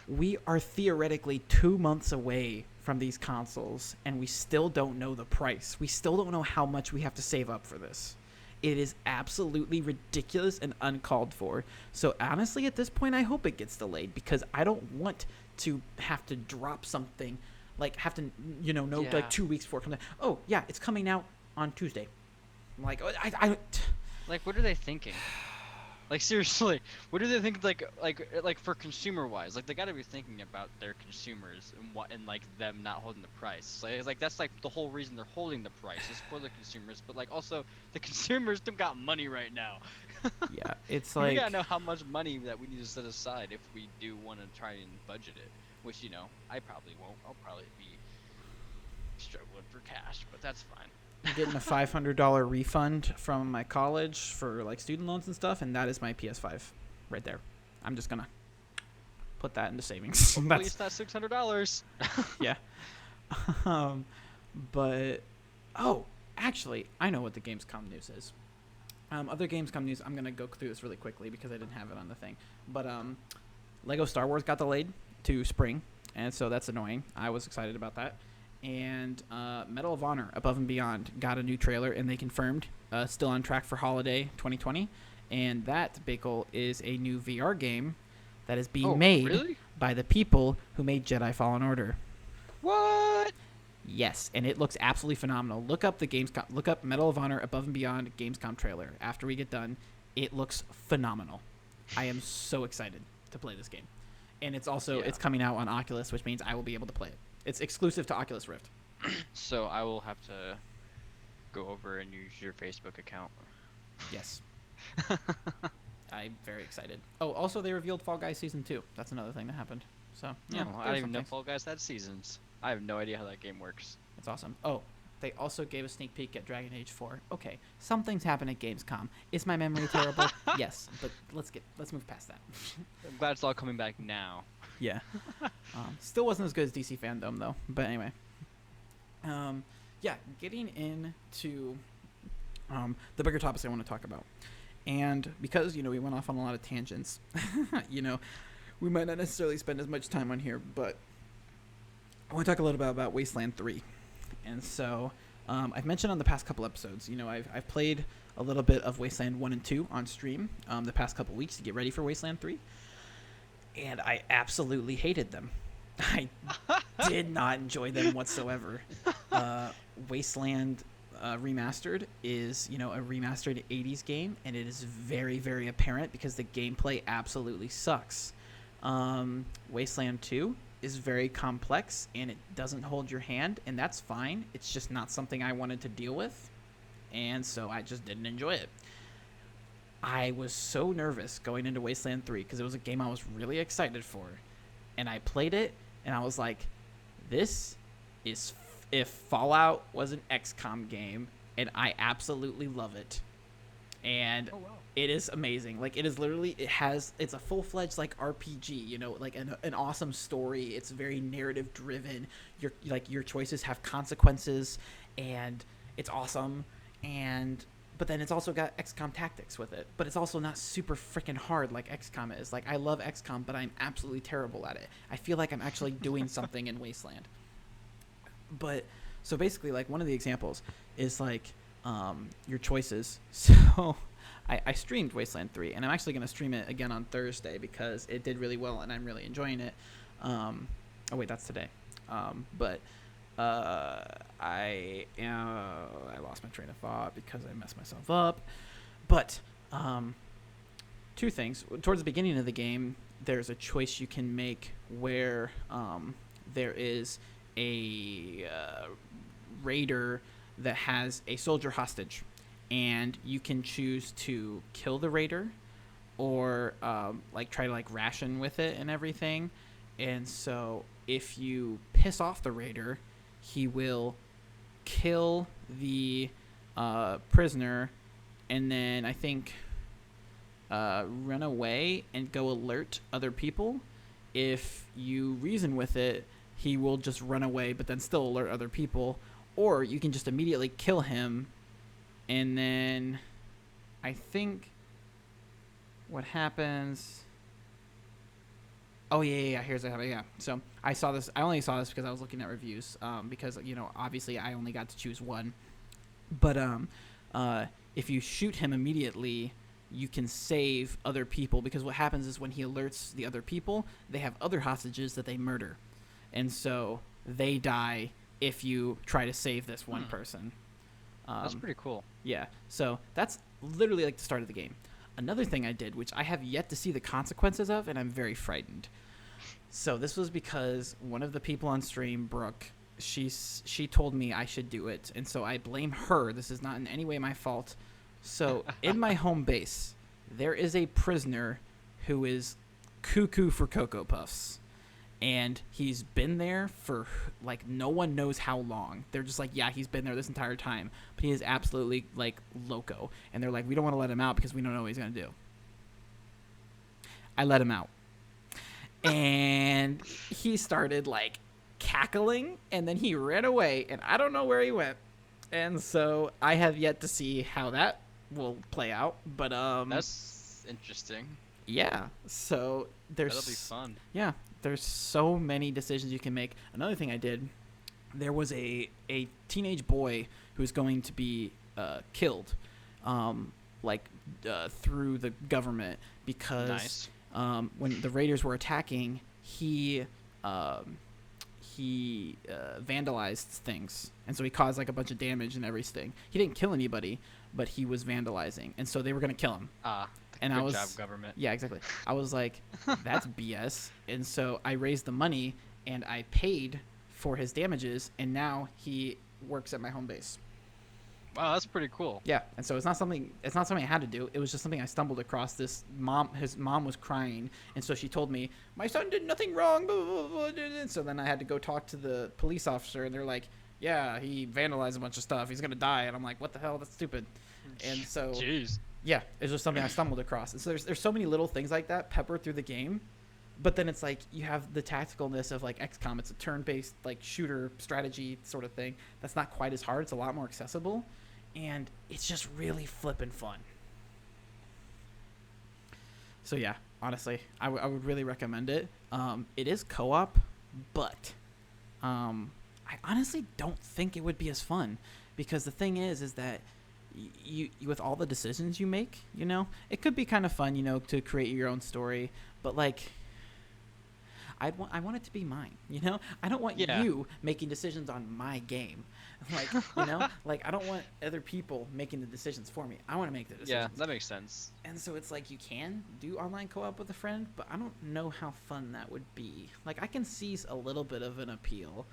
We are theoretically 2 months away from these consoles, and we still don't know the price. We still don't know how much we have to save up for this. It is absolutely ridiculous and uncalled for. So honestly, at this point, I hope it gets delayed because I don't want to have to drop something, like have to, like 2 weeks before it comes out. Oh, yeah, it's coming out on Tuesday. I'm like, Like, what are they thinking? Like, seriously, what do they think? Like for consumer wise, like they got to be thinking about their consumers and like them not holding the price. Like that's like the whole reason they're holding the price is for the consumers. But like also the consumers don't got money right now. Yeah, it's like we gotta know how much money that we need to set aside if we do want to try and budget it. Which I probably won't. I'll probably be struggling for cash, but that's fine. Getting a $500 refund from my college for like student loans and stuff, and that is my PS5 right there. I'm just gonna put that into savings. At least that's $600. Yeah. But actually, I know what the Gamescom news is. Other Gamescom news. I'm gonna go through this really quickly because I didn't have it on the thing. But Lego Star Wars got delayed to spring, and so that's annoying. I was excited about that. And Medal of Honor Above and Beyond got a new trailer, and they confirmed still on track for holiday 2020. And that, Bakle, is a new VR game that is being made by the people who made Jedi Fallen Order. What? Yes, and it looks absolutely phenomenal. Look up Medal of Honor Above and Beyond Gamescom trailer. After we get done, it looks phenomenal. I am so excited to play this game. And it's also it's coming out on Oculus, which means I will be able to play it. It's exclusive to Oculus Rift. So I will have to go over and use your Facebook account. Yes. I'm very excited. Oh, also they revealed Fall Guys Season 2. That's another thing that happened. So, yeah. I don't even know Fall Guys had seasons. I have no idea how that game works. It's awesome. Oh, they also gave a sneak peek at Dragon Age 4. Okay, something's happened at Gamescom. Is my memory terrible? Yes, but let's move past that. I'm glad it's all coming back now. Yeah. Still wasn't as good as DC Fandom, though. But anyway. Getting into the bigger topics I want to talk about. And because, we went off on a lot of tangents, we might not necessarily spend as much time on here, but I want to talk a little bit about Wasteland 3. And so I've mentioned on the past couple episodes, I've played a little bit of Wasteland 1 and 2 on stream the past couple weeks to get ready for Wasteland 3. And I absolutely hated them. I did not enjoy them whatsoever. Wasteland Remastered is, a remastered 80s game, and it is very, very apparent because the gameplay absolutely sucks. Wasteland 2 is very complex, and it doesn't hold your hand, and that's fine. It's just not something I wanted to deal with, and so I just didn't enjoy it. I was so nervous going into Wasteland 3 because it was a game I was really excited for. And I played it, and I was like, this is if Fallout was an XCOM game, and I absolutely love it. And it is amazing. Like, it is literally, it's a full-fledged, like, RPG, like an awesome story. It's very narrative-driven. Your choices have consequences, and it's awesome. And but then it's also got XCOM tactics with it. But it's also not super freaking hard like XCOM is. Like, I love XCOM, but I'm absolutely terrible at it. I feel like I'm actually doing something in Wasteland. But so basically, like, one of the examples is like your choices. So I streamed Wasteland 3, and I'm actually going to stream it again on Thursday because it did really well and I'm really enjoying it. Oh wait, that's today. But I lost my train of thought because I messed myself up. But two things. Towards the beginning of the game, there's a choice you can make where there is a raider that has a soldier hostage, and you can choose to kill the raider or like try to like ration with it and everything. And so if you piss off the raider, he will kill the prisoner and then I think run away and go alert other people. If you reason with it, he will just run away but then still alert other people. Or you can just immediately kill him, and then I think what happens... Oh, yeah, here's what happened, yeah. So I only saw this because I was looking at reviews, because, you know, obviously I only got to choose one. But if you shoot him immediately, you can save other people, because what happens is when he alerts the other people, they have other hostages that they murder. And so they die if you try to save this one person. That's pretty cool. Yeah, so that's literally like the start of the game. Another thing I did, which I have yet to see the consequences of, and I'm very frightened. So this was because one of the people on stream, Brooke, she told me I should do it, and so I blame her. This is not in any way my fault. So in my home base, there is a prisoner who is cuckoo for Cocoa Puffs. And he's been there for, like, no one knows how long. They're just like, yeah, he's been there this entire time. But he is absolutely, like, loco. And they're like, we don't want to let him out because we don't know what he's going to do. I let him out. And he started, like, cackling. And then he ran away. And I don't know where he went. And so I have yet to see how that will play out. But, that's interesting. Yeah. So there's... That'll be fun. Yeah. There's so many decisions you can make. Another thing I did, there was a teenage boy who was going to be killed, through the government because Nice. When the raiders were attacking, he vandalized things, and so he caused like a bunch of damage and everything. He didn't kill anybody, but he was vandalizing, and so they were gonna kill him. And Good job, government. Yeah, exactly. I was like, that's BS. And so I raised the money and I paid for his damages, and now he works at my home base. Wow, that's pretty cool. Yeah, and so it's not something I had to do. It was just something I stumbled across. His mom was crying, and so she told me, my son did nothing wrong, blah, blah, blah, blah. And so then I had to go talk to the police officer, and they're like, yeah, he vandalized a bunch of stuff. He's going to die. And I'm like, what the hell? That's stupid. And so... Jeez. Yeah, it's just something I stumbled across. And so there's so many little things like that peppered through the game. But then it's like you have the tacticalness of like XCOM. It's a turn-based like shooter strategy sort of thing. That's not quite as hard. It's a lot more accessible. And it's just really flippin' fun. So yeah, honestly, I would really recommend it. It is co-op, but I honestly don't think it would be as fun. Because the thing is that you with all the decisions you make, you know, it could be kind of fun, you know, to create your own story, but like I want it to be mine, you know. I don't want you making decisions on my game, like, you know, like I don't want other people making the decisions for me. I want to make the decisions. Yeah, that makes sense. And so it's like you can do online co-op with a friend, but I don't know how fun that would be. Like I can see a little bit of an appeal,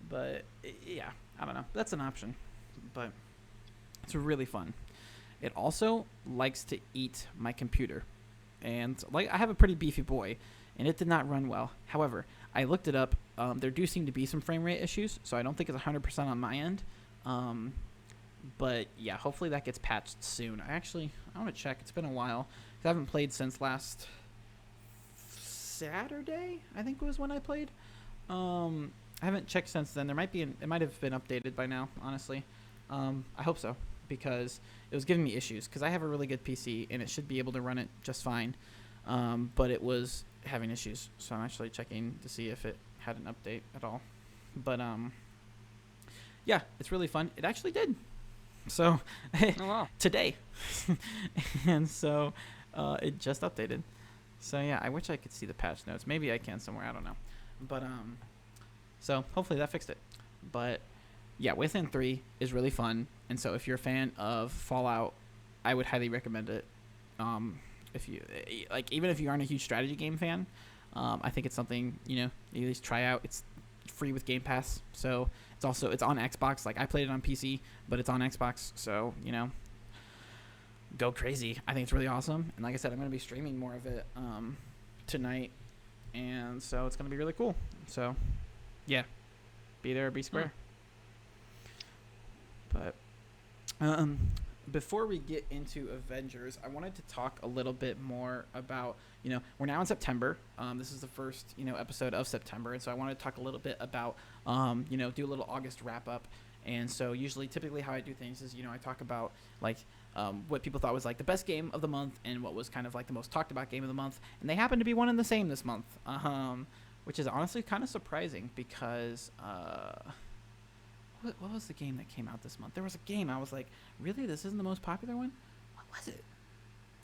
but yeah, I don't know. That's an option, but it's really fun. It also likes to eat my computer. And like I have a pretty beefy boy, and it did not run well. However, I looked it up. There do seem to be some frame rate issues, so I don't think it's 100% on my end. But yeah, hopefully that gets patched soon. I want to check. It's been a while. I haven't played since last Saturday, I think was when I played. I haven't checked since then. It might have been updated by now, honestly. I hope so. because it was giving me issues because I have a really good PC and it should be able to run it just fine, but it was having issues. So I'm actually checking to see if it had an update at all. But yeah, it's really fun. It actually did. So Oh wow. today, and so it just updated. So yeah, I wish I could see the patch notes. Maybe I can somewhere. I don't know. But so hopefully that fixed it. But yeah, Wasteland 3 is really fun, and so if you're a fan of Fallout, I would highly recommend it. If you like, even if you aren't a huge strategy game fan, I think it's something you at least try out. It's free with Game Pass, so it's on Xbox. Like I played it on PC, but it's on Xbox, so go crazy. I think it's really awesome, and like I said, I'm gonna be streaming more of it tonight, and so it's gonna be really cool. So yeah, be there or be square. But before we get into Avengers, I wanted to talk a little bit more about, we're now in September. This is the first, episode of September. And so I wanted to talk a little bit about, do a little August wrap up. And so typically how I do things is, I talk about like what people thought was like the best game of the month and what was kind of like the most talked about game of the month. And they happen to be one and the same this month, which is honestly kind of surprising because what was the game that came out this month? There was a game I was like, really? This isn't the most popular one? What was it?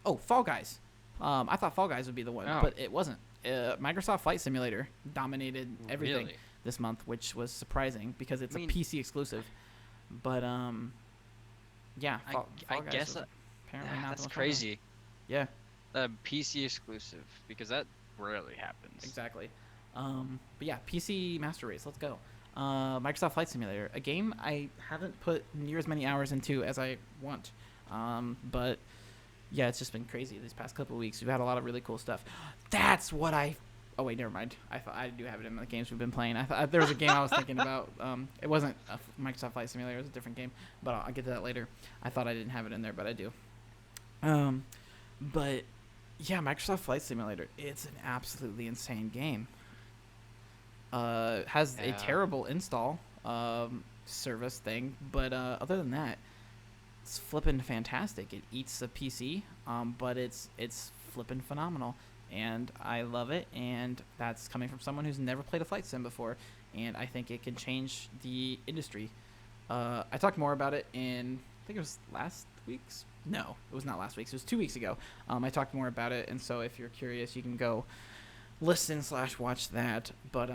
Oh, Fall Guys. I thought Fall Guys would be the one, but it wasn't. Microsoft Flight Simulator dominated everything this month, which was surprising because it's a PC exclusive. But yeah, Fall I Guys guess apparently not. That's crazy. Yeah, PC exclusive because that rarely happens. Exactly. But yeah, PC Master Race. Let's go. Microsoft Flight Simulator, a game I haven't put near as many hours into as I want. But yeah, it's just been crazy these past couple of weeks. We've had a lot of really cool stuff. That's what oh wait, never mind. I thought I do have it in the games we've been playing. I thought there was a game I was thinking about. It wasn't a Microsoft Flight Simulator. It was a different game, but I'll get to that later. I thought I didn't have it in there, but I do. But yeah, Microsoft Flight Simulator. It's an absolutely insane game. Has a terrible install service thing, but other than that, it's flipping fantastic. It eats the PC, but it's flipping phenomenal, and I love it. And that's coming from someone who's never played a flight sim before, and I think it can change the industry. I talked more about it in, I think it was last week's. No, it was not last week's. It was 2 weeks ago. I talked more about it, and so if you're curious, you can go listen/watch that. But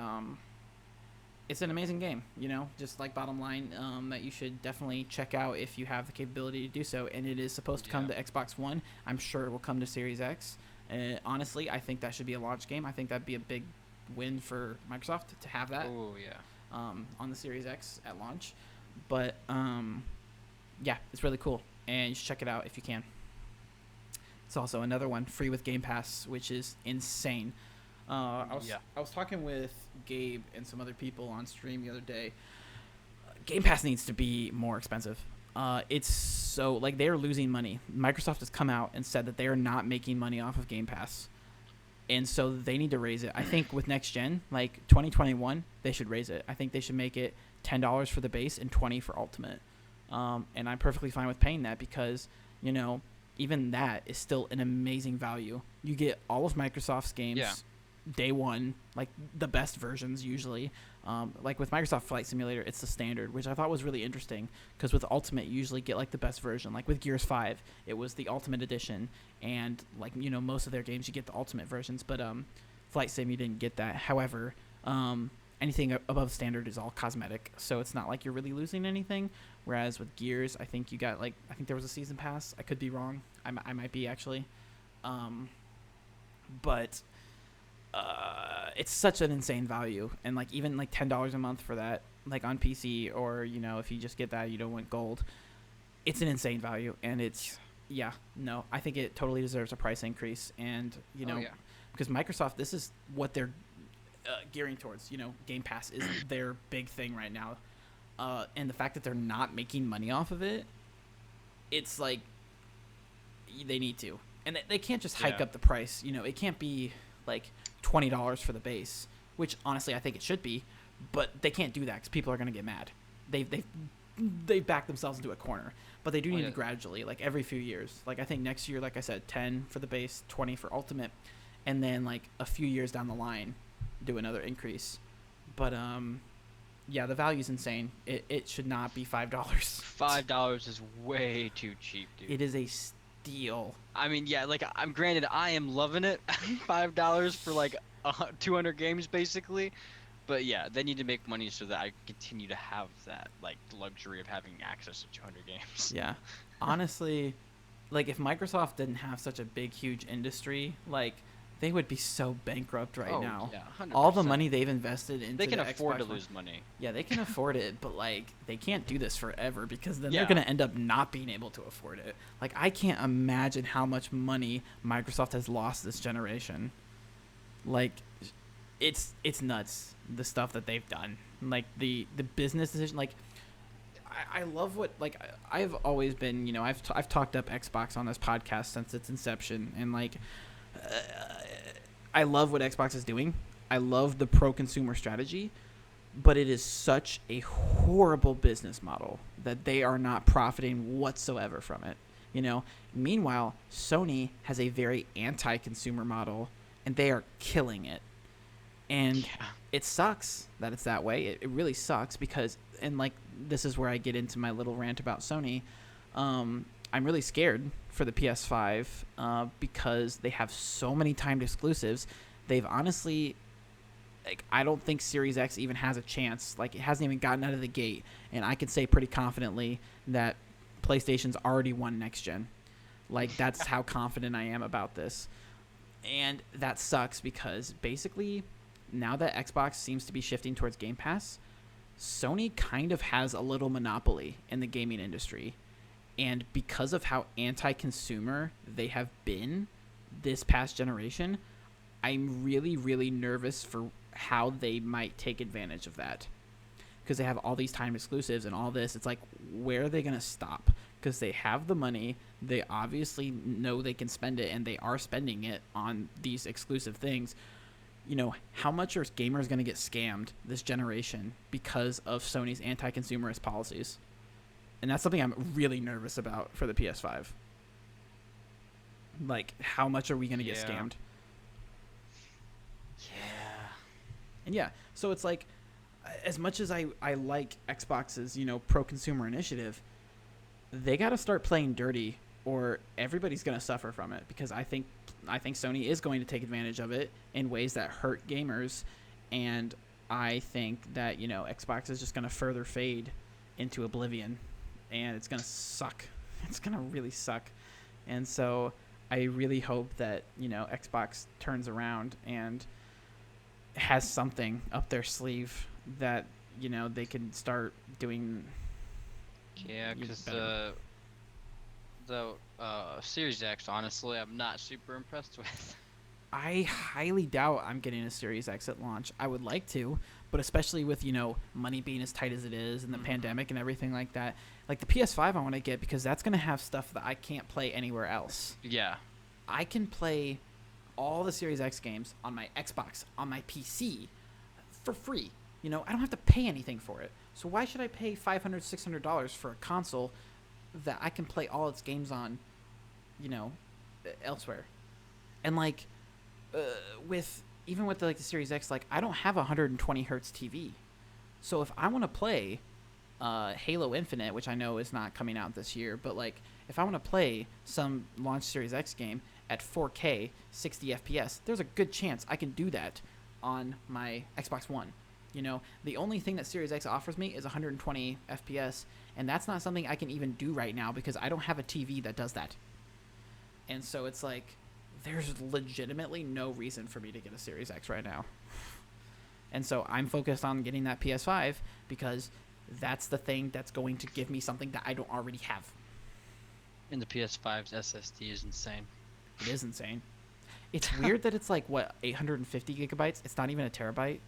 it's an amazing game, just like bottom line, that you should definitely check out if you have the capability to do so. And it is supposed to come to Xbox One. I'm sure it will come to Series X. Honestly, I think that should be a launch game. I think that'd be a big win for Microsoft to have that on the Series X at launch. But yeah, it's really cool, and you should check it out if you can. It's also another one free with Game Pass, which is insane. I was talking with Gabe and some other people on stream the other day. Game Pass needs to be more expensive. It's so, like, they're losing money. Microsoft has come out and said that they are not making money off of Game Pass, and so they need to raise it. I think with next gen, like 2021, they should raise it. I think they should make it $10 for the base and $20 for Ultimate. And I'm perfectly fine with paying that because even that is still an amazing value. You get all of Microsoft's games day one, like the best versions usually. Like with Microsoft Flight Simulator, it's the standard, which I thought was really interesting because with Ultimate you usually get like the best version. Like with Gears 5, it was the Ultimate Edition, and like most of their games you get the Ultimate versions, but Flight Sim you didn't get that. However, anything above standard is all cosmetic, so it's not like you're really losing anything. Whereas with Gears, I think you got I think there was a season pass. I could be wrong. I might be actually. But it's such an insane value, and like even like $10 a month for that, like on PC, or if you just get that, you don't want gold. It's an insane value, and it's I think it totally deserves a price increase, and because Microsoft, this is what they're gearing towards. Game Pass is their big thing right now, and the fact that they're not making money off of it, it's like they need to, and they can't just hike up the price. It can't be like $20 for the base, which honestly I think it should be, but they can't do that because people are going to get mad. They've backed themselves into a corner. but they do Well, need yeah. to gradually, like every few years. Like I think next year, like I said, 10 for the base, 20 for ultimate, and then like a few years down the line, do another increase. But yeah, the value's insane. It should not be $5. $5 is way too cheap, dude. It is a steal. I mean, yeah, like I'm granted, I am loving it. $5 for like 200 games basically, but yeah, they need to make money so that I continue to have that like luxury of having access to 200 games. Yeah, honestly, like if Microsoft didn't have such a big, huge industry, like they would be so bankrupt right Oh, now. yeah, 100%. All the money they've invested into They can the afford Xbox to One- lose money. Yeah, they can afford it, but like they can't do this forever because then Yeah. they're gonna end up not being able to afford it. Like I can't imagine how much money Microsoft has lost this generation. Like, it's nuts the stuff that they've done. Like the business decision. Like I love what like I've always been. You know, I've talked up Xbox on this podcast since its inception, and like. I love what Xbox is doing. I love the pro-consumer strategy, but it is such a horrible business model that they are not profiting whatsoever from it. You know, meanwhile, Sony has a very anti-consumer model, and they are killing it. And Yeah. it sucks that it's that way. It really sucks because, and like this is where I get into my little rant about Sony. I'm really scared for the PS5 because they have so many timed exclusives. They've honestly, like, I don't think Series X even has a chance. Like, it hasn't even gotten out of the gate, and I can say pretty confidently that PlayStation's already won next gen. Like, that's how confident I am about this. And that sucks because basically, now that Xbox seems to be shifting towards Game Pass, Sony kind of has a little monopoly in the gaming industry. And because of how anti-consumer they have been this past generation, I'm really, really nervous for how they might take advantage of that. Because they have all these time exclusives and all this. It's like, where are they going to stop? Because they have the money. They obviously know they can spend it, and they are spending it on these exclusive things. You know, how much are gamers going to get scammed this generation because of Sony's anti-consumerist policies? And that's something I'm really nervous about for the PS5. Like, how much are we going to get scammed? Yeah. And yeah, so it's like, as much as I like Xbox's, you know, pro-consumer initiative, they got to start playing dirty or everybody's going to suffer from it, because I think Sony is going to take advantage of it in ways that hurt gamers, and I think that, you know, Xbox is just going to further fade into oblivion. And it's going to suck. It's going to really suck. And so I really hope that, you know, Xbox turns around and has something up their sleeve that, you know, they can start doing. Yeah, because better. the Series X, honestly, I'm not super impressed with. I highly doubt I'm getting a Series X at launch. I would like to, but especially with, you know, money being as tight as it is and the pandemic and everything like that. Like the PS5 I want to get because that's going to have stuff that I can't play anywhere else. Yeah. I can play all the Series X games on my Xbox, on my PC for free. You know, I don't have to pay anything for it. So why should I pay $500, $600 for a console that I can play all its games on, you know, elsewhere? And like, with the Series X, like I don't have a 120 hertz TV, so if I want to play Halo Infinite, which I know is not coming out this year, but like if I want to play some launch Series X game at 4K 60 FPS, there's a good chance I can do that on my Xbox One. You know, the only thing that Series X offers me is 120 FPS, and that's not something I can even do right now because I don't have a TV that does that. And so it's like, there's legitimately no reason for me to get a Series X right now. And so I'm focused on getting that PS5 because that's the thing that's going to give me something that I don't already have. And the PS5's SSD is insane. It is insane. It's weird that it's like, what, 850 gigabytes? It's not even a terabyte.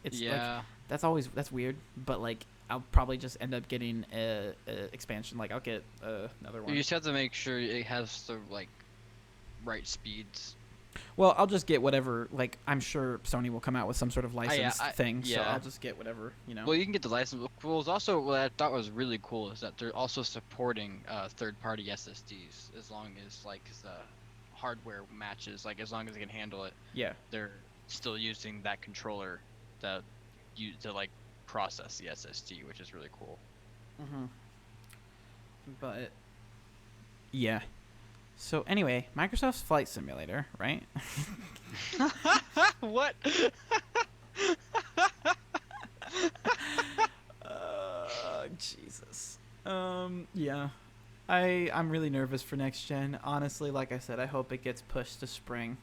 It's Yeah. like, that's weird. But like, I'll probably just end up getting a expansion. Like, I'll get another one. You just have to make sure it has the like right speeds. Well, I'll just get whatever. Like, I'm sure Sony will come out with some sort of licensed thing, so yeah. I'll just get whatever. Well, you can get the license. Well, it's also what I thought was really cool is that they're also supporting third-party SSDs as long as like the hardware matches, like as long as they can handle it. Yeah. They're still using that controller to like process the SSD, which is really cool. Mhm. But yeah. So anyway, Microsoft's Flight Simulator, right? What? Jesus. Yeah. I'm really nervous for next gen. Honestly, like I said, I hope it gets pushed to spring.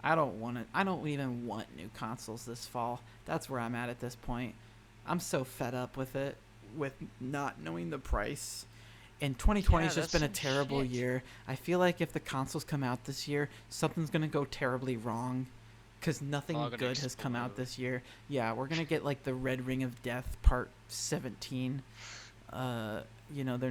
I don't even want new consoles this fall. That's where I'm at this point. I'm so fed up with it, with not knowing the price. And 2020 has just been a terrible year. I feel like if the consoles come out this year, something's going to go terribly wrong. Because nothing good has come out this year. Yeah, we're going to get like the Red Ring of Death Part 17. They're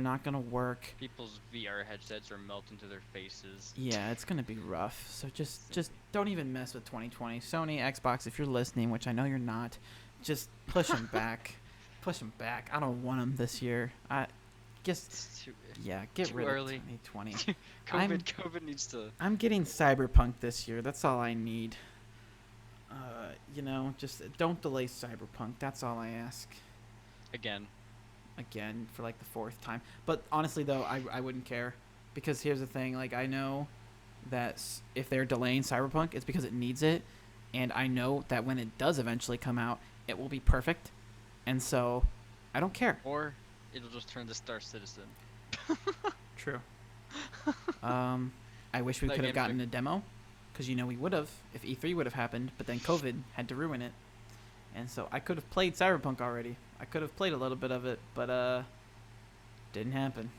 not going to work. People's VR headsets are melting to their faces. Yeah, it's going to be rough. So just don't even mess with 2020. Sony, Xbox, if you're listening, which I know you're not, just push them back. Push them back. I don't want them this year. Get rid of 2020. COVID needs to... I'm getting Cyberpunk this year. That's all I need. Just don't delay Cyberpunk. That's all I ask. Again, for like the fourth time. But honestly, though, I wouldn't care. Because here's the thing. Like, I know that if they're delaying Cyberpunk, it's because it needs it. And I know that when it does eventually come out, it will be perfect. And so, I don't care. Or it'll just turn to Star Citizen. True. I wish we could have gotten a demo. Because, we would have if E3 would have happened. But then COVID had to ruin it. And so I could have played Cyberpunk already. I could have played a little bit of it. But didn't happen.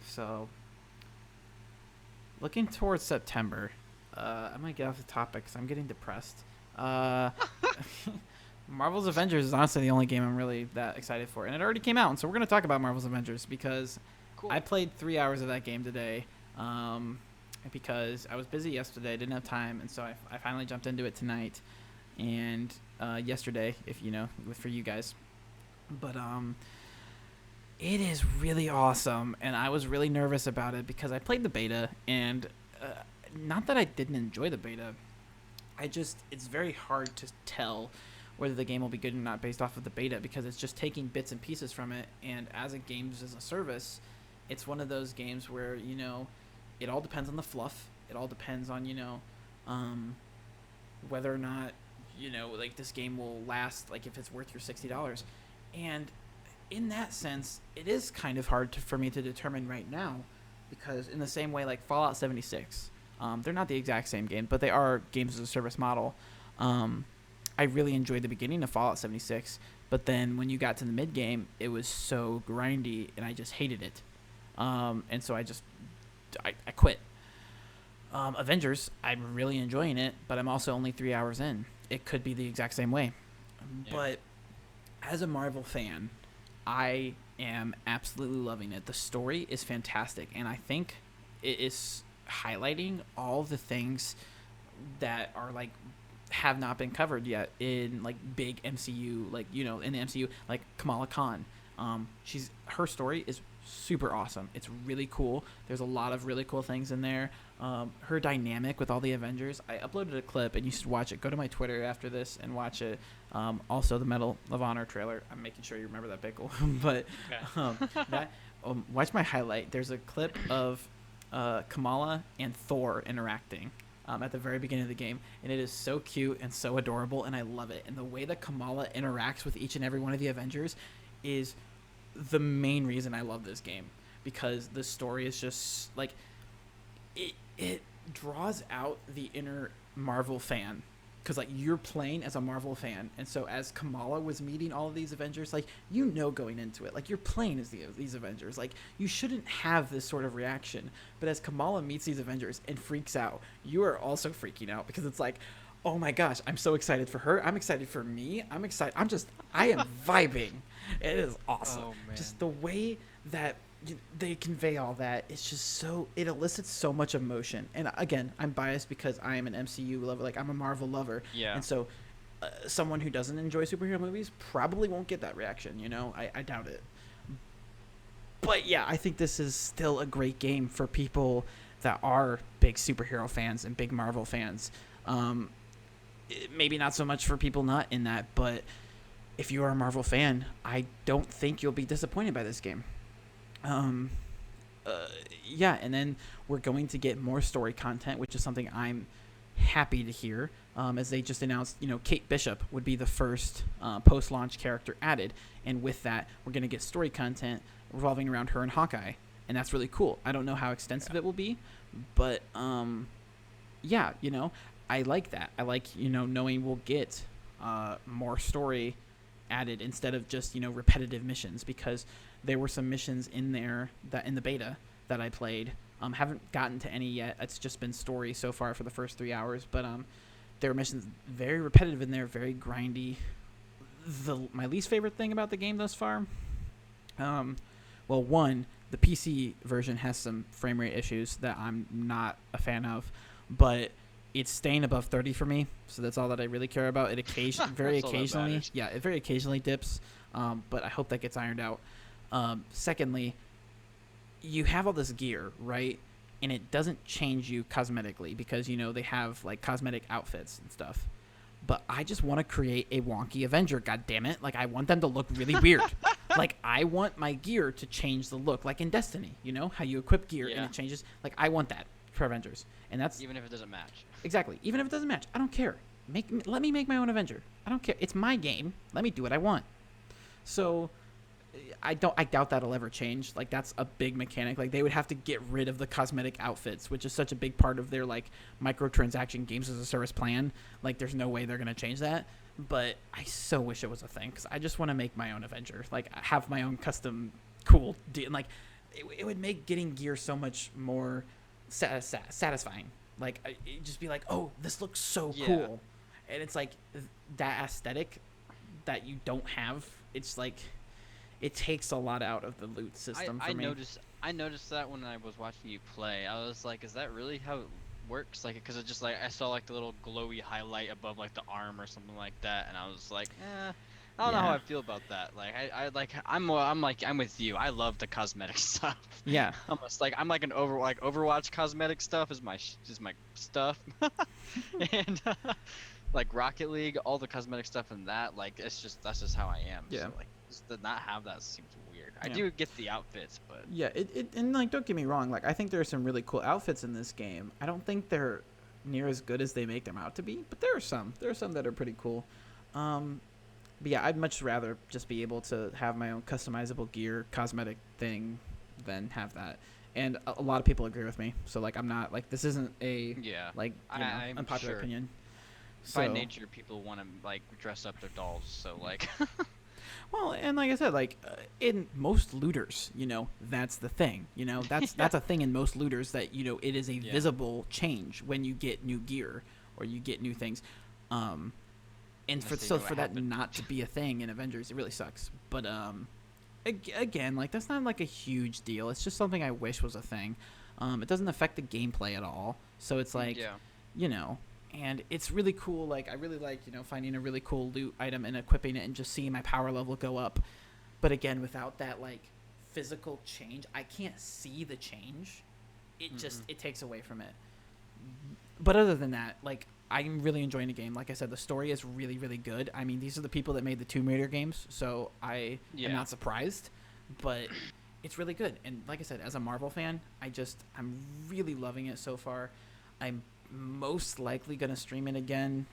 So looking towards September. I'm going to get off the topic because I'm getting depressed. Marvel's Avengers is honestly the only game I'm really that excited for. And it already came out. And so we're going to talk about Marvel's Avengers because I played 3 hours of that game today. Because I was busy yesterday, didn't have time, and so I finally jumped into it tonight, and yesterday, for you guys. But it is really awesome, and I was really nervous about it because I played the beta, and not that I didn't enjoy the beta, it's very hard to tell whether the game will be good or not based off of the beta because it's just taking bits and pieces from it, and as a games as a service, it's one of those games where, it all depends on the fluff. It all depends on, whether or not, like this game will last, like if it's worth your $60. And in that sense, it is kind of hard for me to determine right now because in the same way, like Fallout 76, they're not the exact same game, but they are games as a service model. I really enjoyed the beginning of Fallout 76, but then when you got to the mid game, it was so grindy and I just hated it. And so I quit. Avengers, I'm really enjoying it, but I'm also only 3 hours in. It could be the exact same way. Yeah. But as a Marvel fan, I am absolutely loving it. The story is fantastic, and I think it is highlighting all the things that are like have not been covered yet in like big MCU, like in the MCU, like Kamala Khan. Her story is super awesome. It's really cool. There's a lot of really cool things in there. Her dynamic with all the Avengers. I uploaded a clip and you should watch it. Go to my Twitter after this and watch it. Also the Medal of Honor trailer. I'm making sure you remember that, Bakle. But watch my highlight. There's a clip of Kamala and Thor interacting at the very beginning of the game, and it is so cute and so adorable, and I love it. And the way that Kamala interacts with each and every one of the Avengers is the main reason I love this game, because the story is just like it draws out the inner Marvel fan, because like you're playing as a Marvel fan, and so as Kamala was meeting all of these Avengers, like going into it, like you're playing as these Avengers, like you shouldn't have this sort of reaction, but as Kamala meets these Avengers and freaks out, you are also freaking out because it's like, oh my gosh, I'm so excited for her, I'm excited for me, I am vibing. It is awesome. Oh, just the way that they convey all that. It's just so, it elicits so much emotion. And again, I'm biased because I am an MCU lover, like I'm a Marvel lover, Yeah. and so someone who doesn't enjoy superhero movies probably won't get that reaction. I doubt it. But yeah, I think this is still a great game for people that are big superhero fans and big Marvel fans. Maybe not so much for people not in that, but if you are a Marvel fan, I don't think you'll be disappointed by this game. Um, yeah, and then we're going to get more story content, which is something I'm happy to hear. As they just announced, Kate Bishop would be the first post-launch character added, and with that, we're going to get story content revolving around her and Hawkeye, and that's really cool. I don't know how extensive it will be, but yeah, I like that. I like knowing we'll get more story added instead of just repetitive missions, because there were some missions in there that in the beta that I played. Haven't gotten to any yet. It's just been story so far for the first 3 hours, but there were missions very repetitive in there, very grindy. My least favorite thing about the game thus far, well, one, the PC version has some frame rate issues that I'm not a fan of, but it's staying above 30 for me, so that's all that I really care about. It very occasionally dips, but I hope that gets ironed out. Secondly, you have all this gear, right? And it doesn't change you cosmetically because, they have, like, cosmetic outfits and stuff. But I just want to create a wonky Avenger, goddammit. Like, I want them to look really weird. Like, I want my gear to change the look. Like in Destiny, how you equip gear and it changes. Like, I want that for Avengers. And that's... Even if it doesn't match. Exactly. Even if it doesn't match. I don't care. Let me make my own Avenger. I don't care. It's my game. Let me do what I want. So... I doubt that'll ever change. Like, that's a big mechanic. Like, they would have to get rid of the cosmetic outfits, which is such a big part of their, like, microtransaction games as a service plan. Like, there's no way they're going to change that. But I so wish it was a thing, because I just want to make my own Avenger. Like, have my own custom cool deal. Like, it would make getting gear so much more satisfying. Like, it'd just be like, oh, this looks so cool. And it's like that aesthetic that you don't have. It's like... It takes a lot out of the loot system for me. I noticed that when I was watching you play. I was like, is that really how it works? Like, because it just like I saw like the little glowy highlight above like the arm or something like that, and I was like, I don't know how I feel about that. Like, I'm with you. I love the cosmetic stuff. Yeah. I'm like an Overwatch cosmetic stuff is my stuff, and like Rocket League, all the cosmetic stuff in that, like that's just how I am. Yeah. So, like, just to not have that seems weird. I do get the outfits, but yeah, and like, don't get me wrong, like I think there are some really cool outfits in this game. I don't think they're near as good as they make them out to be, but there are some that are pretty cool. But yeah, I'd much rather just be able to have my own customizable gear cosmetic thing than have that. And a lot of people agree with me. So like, I'm not like, this isn't a unpopular opinion. By nature, people want to like dress up their dolls. So like, well, and like I said, like in most looters, that's the thing. That's a thing in most looters that it is a visible change when you get new gear or you get new things. And for that not to be a thing in Avengers, it really sucks. But again, like that's not like a huge deal. It's just something I wish was a thing. It doesn't affect the gameplay at all. So it's like, and it's really cool. Like I really like, finding a really cool loot item and equipping it and just seeing my power level go up. But again, without that like physical change, I can't see the change. It just it takes away from it. But other than that, like I'm really enjoying the game. Like I said, the story is really, really good. I mean, these are the people that made the Tomb Raider games, so I am not surprised. But it's really good. And like I said, as a Marvel fan, I'm really loving it so far. I'm most likely going to stream it again,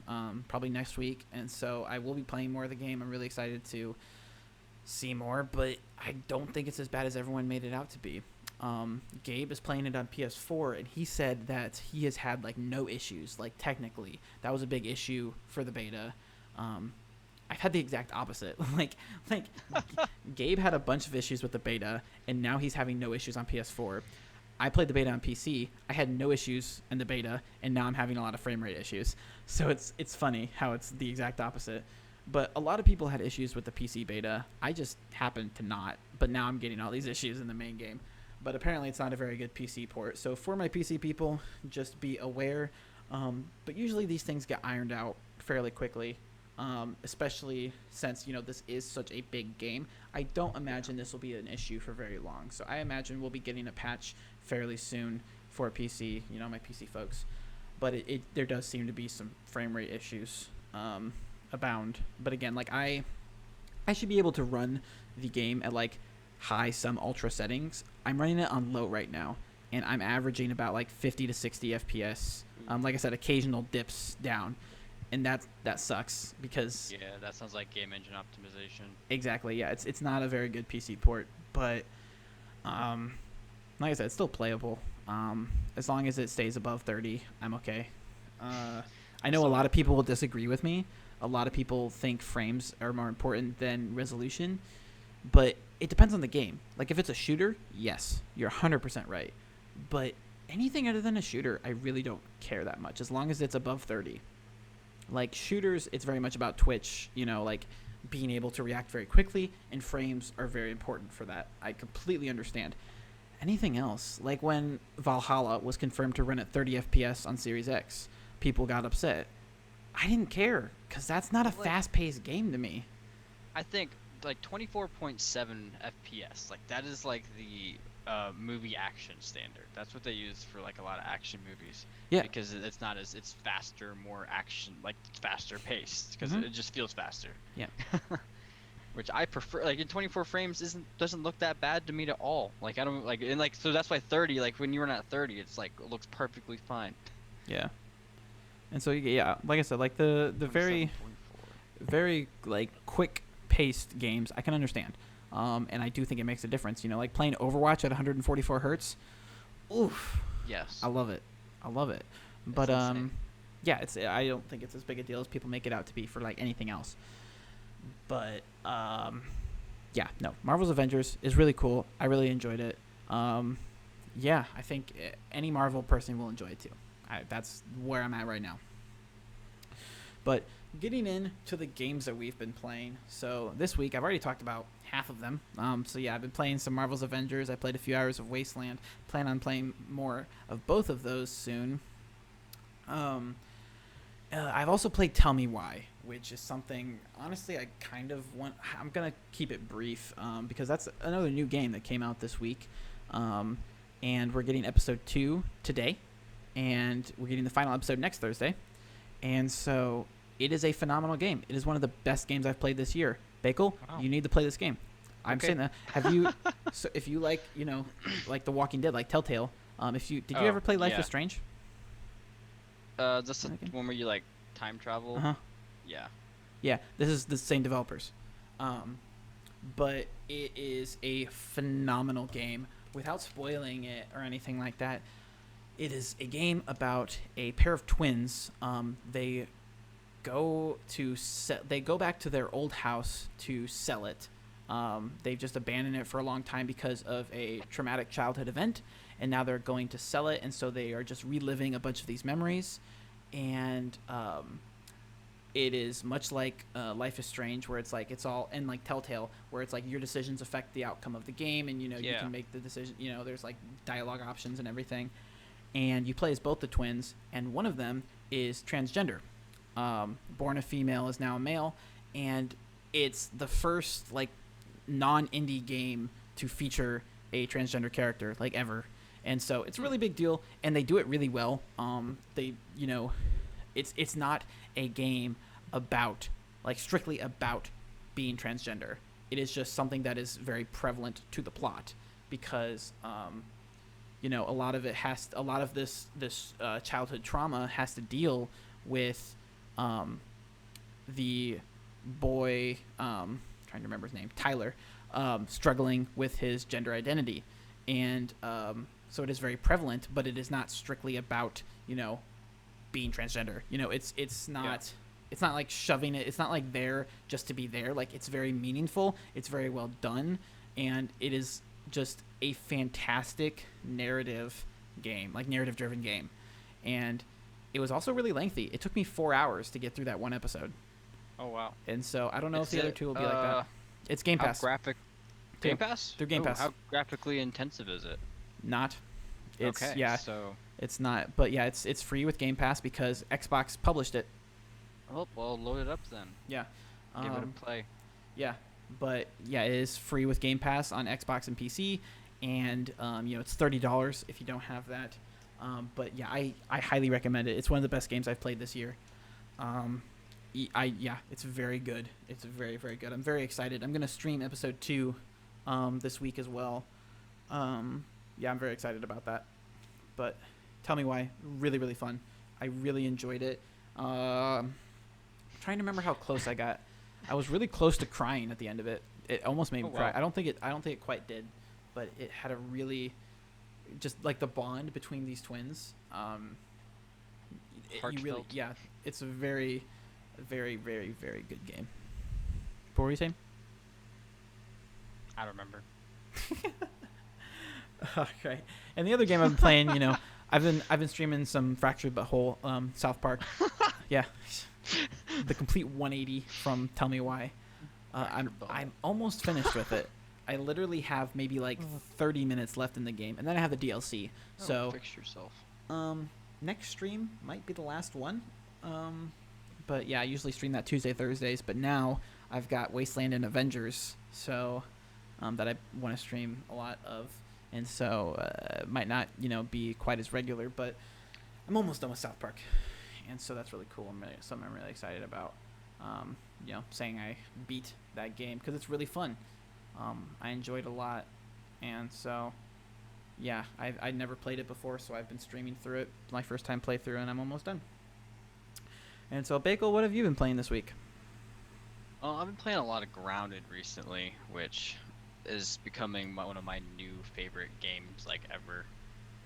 probably next week. And so I will be playing more of the game. I'm really excited to see more, but I don't think it's as bad as everyone made it out to be. Gabe is playing it on PS4, and he said that he has had like no issues. Like technically, that was a big issue for the beta. I've had the exact opposite. like Gabe had a bunch of issues with the beta, and now he's having no issues on PS4. I played the beta on PC. I had no issues in the beta, and now I'm having a lot of frame rate issues. So it's funny how it's the exact opposite. But a lot of people had issues with the PC beta. I just happened to not. But now I'm getting all these issues in the main game. But apparently it's not a very good PC port. So for my PC people, just be aware. But usually these things get ironed out fairly quickly. Especially since, this is such a big game. I don't imagine this will be an issue for very long. So I imagine we'll be getting a patch fairly soon for PC, my PC folks. But there does seem to be some frame rate issues abound. But again, I should be able to run the game at high, some ultra settings. I'm running it on low right now, and I'm averaging about 50 to 60 FPS. Like I said, occasional dips down. And that sucks because that sounds like game engine optimization. Exactly. Yeah, it's not a very good PC port, but like I said, it's still playable. As long as it stays above 30, I'm okay. I know a lot of people will disagree with me. A lot of people think frames are more important than resolution, but it depends on the game. If it's a shooter, yes, you're 100% right. But anything other than a shooter, I really don't care that much as long as it's above 30. Shooters, it's very much about Twitch, being able to react very quickly, and frames are very important for that. I completely understand. Anything else, when Valhalla was confirmed to run at 30 FPS on Series X, people got upset. I didn't care, because that's not a fast-paced game to me. I think, 24.7 FPS, that is, the movie action standard. That's what they use for a lot of action movies. Yeah. Because it's faster, more action, it's faster paced because it just feels faster. Yeah. Which I prefer. In 24 frames doesn't look that bad to me at all. I don't so that's why 30. When you run at 30, it's it looks perfectly fine. Yeah. And so yeah, like I said, the very, very quick paced games I can understand. And I do think it makes a difference. Playing Overwatch at 144 hertz. Oof. Yes. I love it. But yeah, I don't think it's as big a deal as people make it out to be for anything else. But yeah, no. Marvel's Avengers is really cool. I really enjoyed it. Yeah, I think any Marvel person will enjoy it too. That's where I'm at right now. But getting into the games that we've been playing. So this week, I've already talked about half of them. So yeah, I've been playing some Marvel's Avengers. I played a few hours of Wasteland. Plan on playing more of both of those soon. I've also played Tell Me Why, which is something, honestly, I kind of want... I'm going to keep it brief because that's another new game that came out this week. And we're getting episode 2 today. And we're getting the final episode next Thursday. And so it is a phenomenal game. It is one of the best games I've played this year. Bakle, wow. You need to play this game. I'm saying that. Have you? So if you like The Walking Dead, like Telltale, did you ever play Life is Strange? This the one where you time travel. Uh-huh. Yeah. Yeah, this is the same developers. But it is a phenomenal game. Without spoiling it or anything like that, it is a game about a pair of twins. They go back to their old house to sell it. They've just abandoned it for a long time because of a traumatic childhood event, and now they're going to sell it, and so they are just reliving a bunch of these memories. And it is much like Life is Strange, where it's all, and Telltale, where it's your decisions affect the outcome of the game, and you can make the decision. There's dialogue options and everything, and you play as both the twins, and one of them is transgender. Born a female, is now a male, and it's the first non-indie game to feature a transgender character ever, and so it's a really big deal, and they do it really well. It's not a game about strictly about being transgender. It is just something that is very prevalent to the plot because a lot of this childhood trauma has to deal with the boy, trying to remember his name, Tyler, struggling with his gender identity. And so it is very prevalent, but it is not strictly about, being transgender. It's not like shoving it. It's not there just to be there. It's very meaningful. It's very well done. And it is just a fantastic narrative game, narrative-driven game. And it was also really lengthy. It took me 4 hours to get through that one episode. Oh wow. And so I don't know if Is the other it, two will be like that. It's Game how Pass. graphic? Too. Game Pass? Through Game Ooh, Pass. how graphically intensive is it? Not. It's Okay, yeah. so. It's not. But yeah, it's free with Game Pass because Xbox published it. Oh, well, load it up then. Yeah. Give it a play. Yeah. But yeah, it is free with Game Pass on Xbox and PC, and it's $30 if you don't have that. But yeah, I highly recommend it. It's one of the best games I've played this year. It's very good. It's very, very good. I'm very excited. I'm gonna stream episode 2 this week as well. I'm very excited about that. But tell me why. Really, really fun. I really enjoyed it. Trying to remember how close I got. I was really close to crying at the end of it. It almost made me cry. I don't think it quite did, but it had a really, just like the bond between these twins. It's a very, very, very, very good game. What were you saying? I don't remember. Okay. And the other game I've been playing, I've been streaming some Fractured Butthole, South Park. Yeah. The complete 180 from Tell Me Why. I'm almost finished with it. I literally have maybe like 30 minutes left in the game, and then I have the DLC. So fix yourself. Next stream might be the last one. But yeah, I usually stream that Tuesday, Thursdays. But now I've got Wasteland and Avengers, so that I want to stream a lot of, and so it might not be quite as regular. But I'm almost done with South Park, and so that's really cool. Something I'm really excited about. Saying I beat that game because it's really fun. I enjoyed it a lot, and so yeah, I'd never played it before, so I've been streaming through it. It's my first time playthrough, and I'm almost done. And so, Bakle, what have you been playing this week? Well, I've been playing a lot of Grounded recently, which is becoming one of my new favorite games like ever.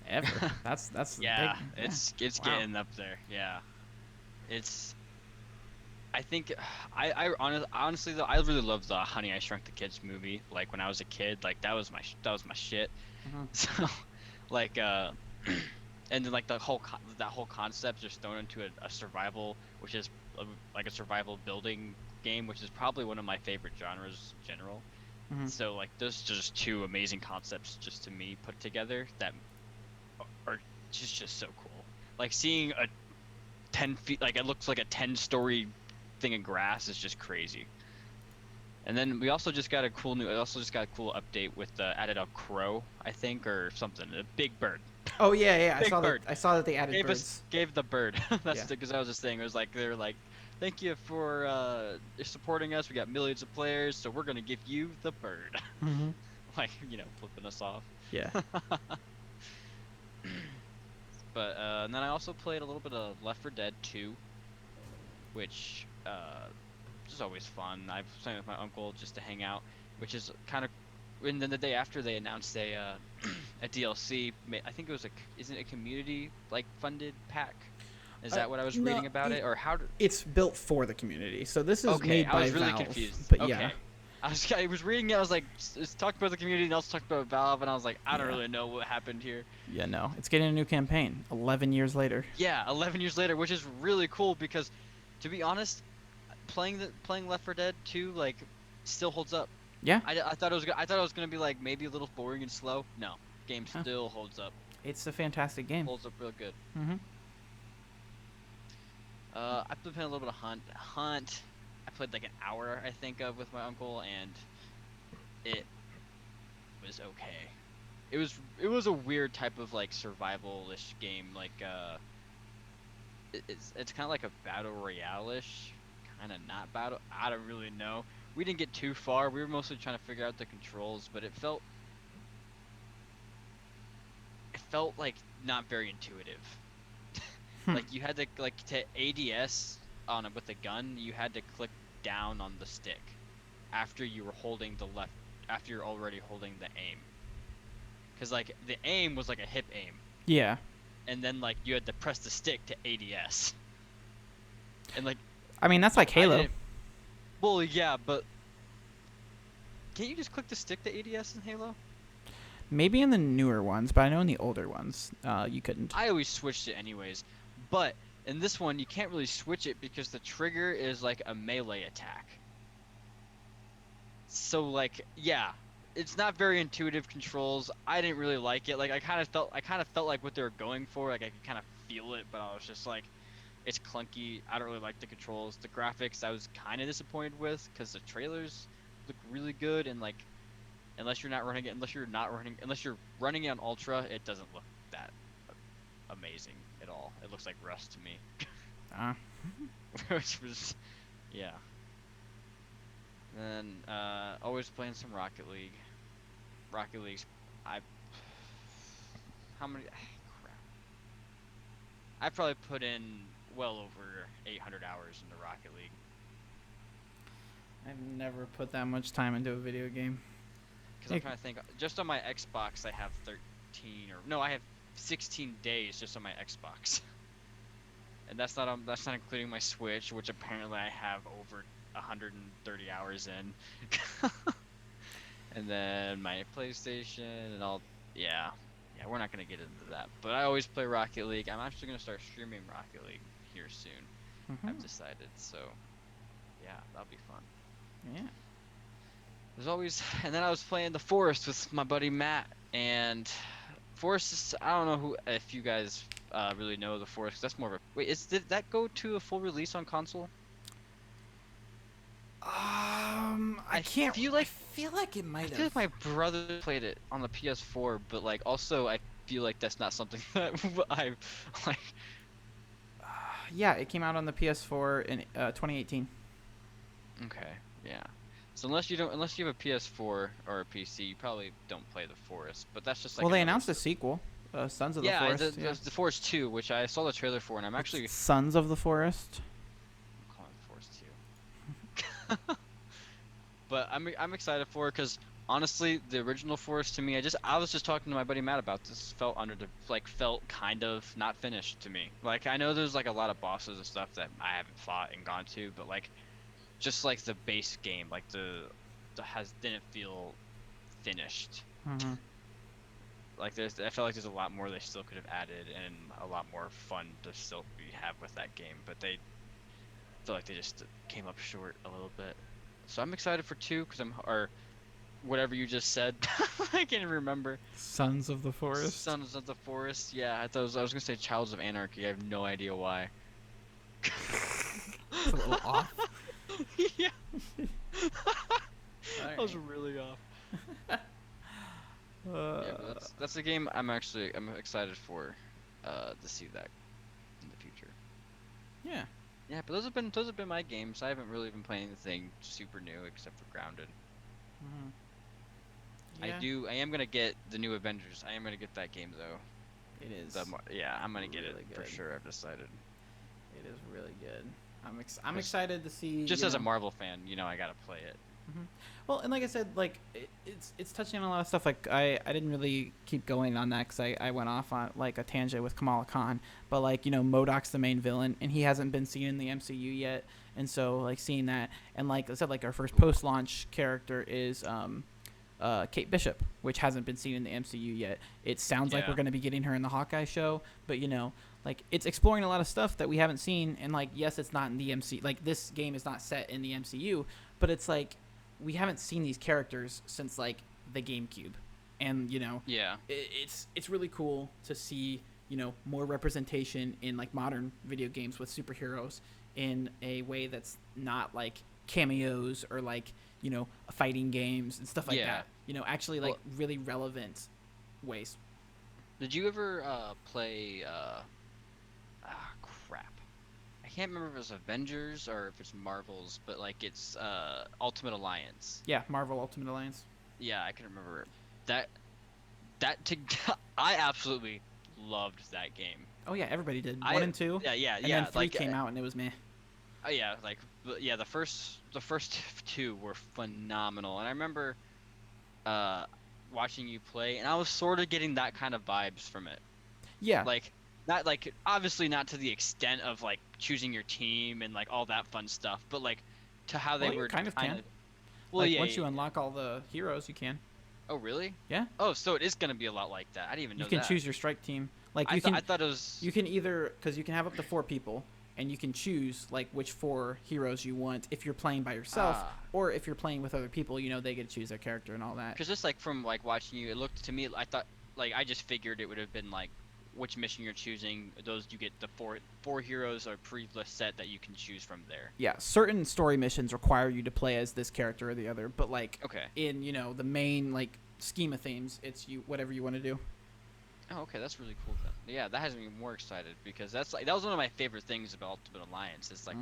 Ever? That's yeah, big. it's Wow. getting up there. Yeah, it's. I think I honestly though, I really loved the Honey I Shrunk the Kids movie. Like when I was a kid, like that was my shit. Mm-hmm. So, like and then like that whole concept just thrown into a survival, which is like a survival building game, which is probably one of my favorite genres in general. Mm-hmm. So like those are just two amazing concepts just to me put together that are just so cool. Like seeing a 10 feet, like it looks like a 10-story thing of grass is just crazy. And then we also just got a cool update with added a crow, I think, or something, a big bird. Oh yeah, Big bird. I saw that they added birds. Gave the bird. That's Yeah. because I was just saying, it was like they're like, thank you for supporting us. We got millions of players, so we're gonna give you the bird. Mm-hmm. Like flipping us off. Yeah. But and then I also played a little bit of Left 4 Dead 2, which is always fun. I've played with my uncle just to hang out, which is kind of. And then the day after they announced a DLC, I think it was isn't it a community like funded pack? Is that what I was reading about it, or how? It's built for the community, so this is made by I was really Valve, confused. But okay. yeah. I was reading it. I was like, it's talking about the community, and also talking about Valve, and I was like, I don't Yeah. really know what happened here. Yeah, no, it's getting a new campaign. 11 years later. Yeah, 11 years later, which is really cool because, to be honest, playing Left 4 Dead 2 like still holds up. Yeah. I thought it was gonna be like maybe a little boring and slow. No, game still holds up. It's a fantastic game. Holds up real good. Mm-hmm. I've been playing a little bit of Hunt. I played like an hour, I think, with my uncle, and it was okay. It was a weird type of like survival-ish game. Like it's kind of like a battle royale-ish, kind of not battle. I don't really know. We didn't get too far. We were mostly trying to figure out the controls, but it felt like not very intuitive. Like you had to to ADS with a gun, you had to click down on the stick after you were holding after you're already holding the aim. Cause like the aim was like a hip aim. Yeah. And then like you had to press the stick to ADS. And like. I mean, that's like Halo. Well, yeah, but can't you just click the stick to ADS in Halo? Maybe in the newer ones, but I know in the older ones, you couldn't. I always switched it anyways, but In this one, you can't really switch it because the trigger is like a melee attack. So like, yeah, it's not very intuitive controls. I didn't really like it. Like I kind of felt like what they were going for. Like I could kind of feel it, but I was just like, it's clunky. I don't really like the controls. The graphics I was kind of disappointed with because the trailers look really good and like unless you're running it on ultra, it doesn't look that amazing at all. It looks like Rust to me. Which was, yeah. Then always playing some Rocket League. Rocket League's how many crap. I probably put in well over 800 hours into Rocket League. I've never put that much time into a video game. Because I'm trying to think. Just on my Xbox, I have I have 16 days just on my Xbox. And that's not including my Switch, which apparently I have over 130 hours in. And then my PlayStation and all. Yeah, we're not gonna get into that. But I always play Rocket League. I'm actually gonna start streaming Rocket League here soon. I've decided. So yeah, that'll be fun. Yeah. There's always, and then I was playing The Forest with my buddy Matt, and Forest is, I don't know if you guys really know The Forest, 'cause that's more of a, did that go to a full release on console? I feel like it might have. I feel like my brother played it on the PS4, but like also I feel like that's not something that I like. Yeah, it came out on the PS4 in 2018. Okay, yeah. So unless you have a PS4 or a PC, you probably don't play The Forest. But that's just like. Well, they announced a sequel, Sons of the Forest. Yeah, The Forest 2, which I saw the trailer for, and I'm actually. Sons of the Forest. I'm calling it Forest 2. But I'm excited for it because honestly, the original Forest to me, I was just talking to my buddy Matt about this. Felt kind of not finished to me. Like I know there's like a lot of bosses and stuff that I haven't fought and gone to, but like. Just like the base game, like didn't feel finished. Like I felt like there's a lot more they still could have added and a lot more fun to still have with that game, but they feel like they just came up short a little bit. So I'm excited for 2 or whatever you just said. I can't even remember. Sons of the Forest. Sons of the Forest. Yeah, I was gonna say Childs of Anarchy. I have no idea why. It's a little off. Yeah. That was really off. Yeah, that's a game I'm excited for to see that in the future. Yeah. Yeah, but those have been my games. I haven't really been playing anything super new except for Grounded. Yeah. I am gonna get the new Avengers. I am gonna get that game though. It is. I'm gonna get really it good. for sure. I've decided. It is really good. I'm excited to see. Just as a Marvel fan, I gotta play it. Well, and like I said, like it's touching on a lot of stuff. Like I didn't really keep going on that because I went off on like a tangent with Kamala Khan. But like MODOK's the main villain, and he hasn't been seen in the MCU yet. And so like seeing that, and like I said, like our first post-launch character is Kate Bishop, which hasn't been seen in the MCU yet. It sounds like we're going to be getting her in the Hawkeye show, but like it's exploring a lot of stuff that we haven't seen. And like, yes, it's not in the MCU. Like this game is not set in the MCU, but it's like we haven't seen these characters since like the GameCube, and it's really cool to see more representation in like modern video games with superheroes in a way that's not like cameos or like fighting games and stuff like that. Actually like really relevant ways. Did you ever play crap, I can't remember if it was Avengers or if it's Marvel's, but like it's Ultimate Alliance? Yeah, Marvel Ultimate Alliance. Yeah, I can remember that I absolutely loved that game. Oh yeah, everybody did. 1 and 2. Yeah. And then 3 came out and it was meh. Oh yeah, the first 2 were phenomenal, and I remember watching you play, and I was sort of getting that kind of vibes from it. Yeah. Like not like obviously not to the extent of like choosing your team and like all that fun stuff, but like to how they were kind of can. Well, like, once you unlock all the heroes, you can. Oh really? Yeah. Oh, so it is gonna be a lot like that. I didn't even know that. You can choose your strike team. Like I thought it was. you can either, because you can have up to 4 people, and you can choose like which 4 heroes you want if you're playing by yourself, or if you're playing with other people. They get to choose their character and all that. Because just like from like watching you, it looked to me. I thought like I just figured it would have been like which mission you're choosing. Those you get the four heroes or pre-list set that you can choose from there. Yeah, certain story missions require you to play as this character or the other, but like Okay. in the main like scheme of things, it's you whatever you want to do. Oh, okay, that's really cool then. Yeah, that has me more excited because that was one of my favorite things about Ultimate Alliance. Is like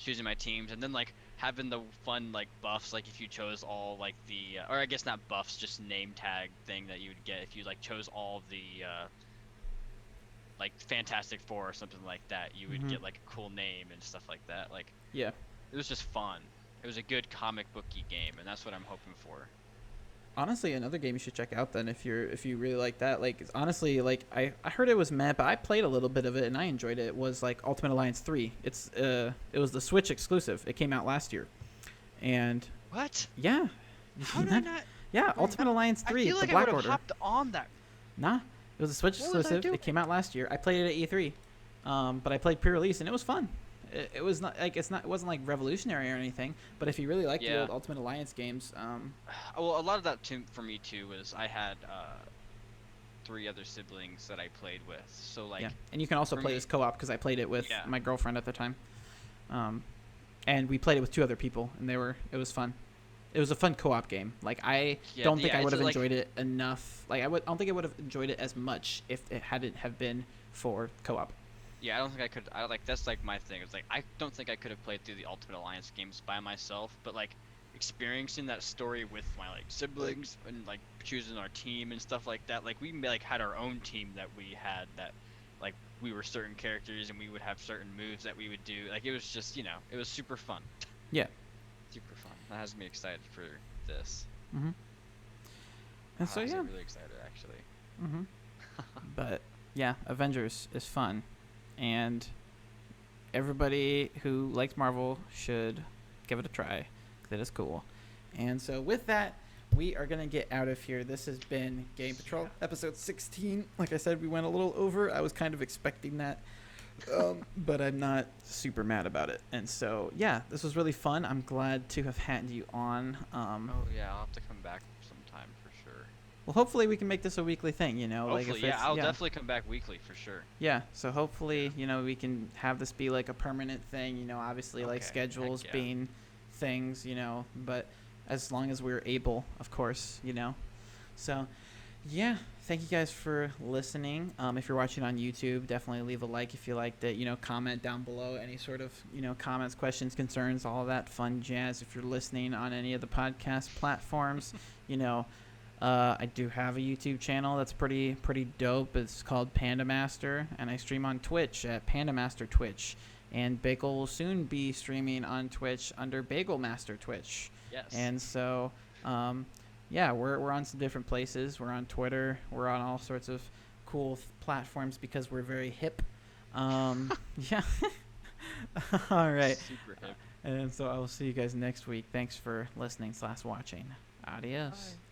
choosing my teams and then like having the fun like buffs. Like if you chose all like the or I guess not buffs, just name tag thing that you would get if you like chose all of the like Fantastic Four or something like that. You would get like a cool name and stuff like that. Like Yeah. it was just fun. It was a good comic booky game, and that's what I'm hoping for. Honestly, another game you should check out then if you really like that. Like honestly, like I heard it was meh, but I played a little bit of it and I enjoyed it. It was like Ultimate Alliance 3. It was the Switch exclusive. It came out last year. And What? yeah. How did I not? Yeah, Ultimate Alliance 3, I feel like the Black I would have Order. hopped on that. Nah. It was a Switch What was I exclusive. doing? It came out last year. I played it at E3. But I played pre-release and it was fun. It was not like it wasn't like revolutionary or anything, but if you really like the old Ultimate Alliance games, well, a lot of that too, for me too was I had 3 other siblings that I played with, so like. Yeah, and you can also play this co-op because I played it with my girlfriend at the time, and we played it with 2 other people, and it was fun. It was a fun co-op game. Like I don't think I would have enjoyed it enough. Like I don't think I would have enjoyed it as much if it hadn't have been for co-op. Yeah, I don't think I could. That's like my thing. It's like I don't think I could have played through the Ultimate Alliance games by myself, but like experiencing that story with my like siblings and like choosing our team and stuff like that. Like we like had our own team that we had that like we were certain characters and we would have certain moves that we would do. Like it was just it was super fun. Yeah. Super fun. That has me excited for this. And so yeah. I'm really excited actually. But yeah, Avengers is fun. And everybody who likes Marvel should give it a try. That is cool. And so with that, we are going to get out of here. This has been Game Patrol, episode 16. Like I said, we went a little over. I was kind of expecting that. But I'm not super mad about it. And so, yeah, this was really fun. I'm glad to have had you on. Oh, yeah, I'll have to come back sometime for sure. Well, hopefully we can make this a weekly thing, Hopefully, like if yeah, I'll definitely come back weekly for sure. Yeah, so hopefully, we can have this be like a permanent thing, obviously like schedules being things, but as long as we're able, of course, So, yeah, thank you guys for listening. If you're watching on YouTube, definitely leave a like if you liked it, comment down below any sort of, comments, questions, concerns, all that fun jazz. If you're listening on any of the podcast platforms, I do have a YouTube channel that's pretty dope. It's called Panda Master, and I stream on Twitch at Panda Master Twitch. And Bagel will soon be streaming on Twitch under Bagel Master Twitch. Yes. And so, yeah, we're on some different places. We're on Twitter. We're on all sorts of cool platforms because we're very hip. Yeah. All right. Super hip. And so I will see you guys next week. Thanks for listening / watching. Adios. Bye.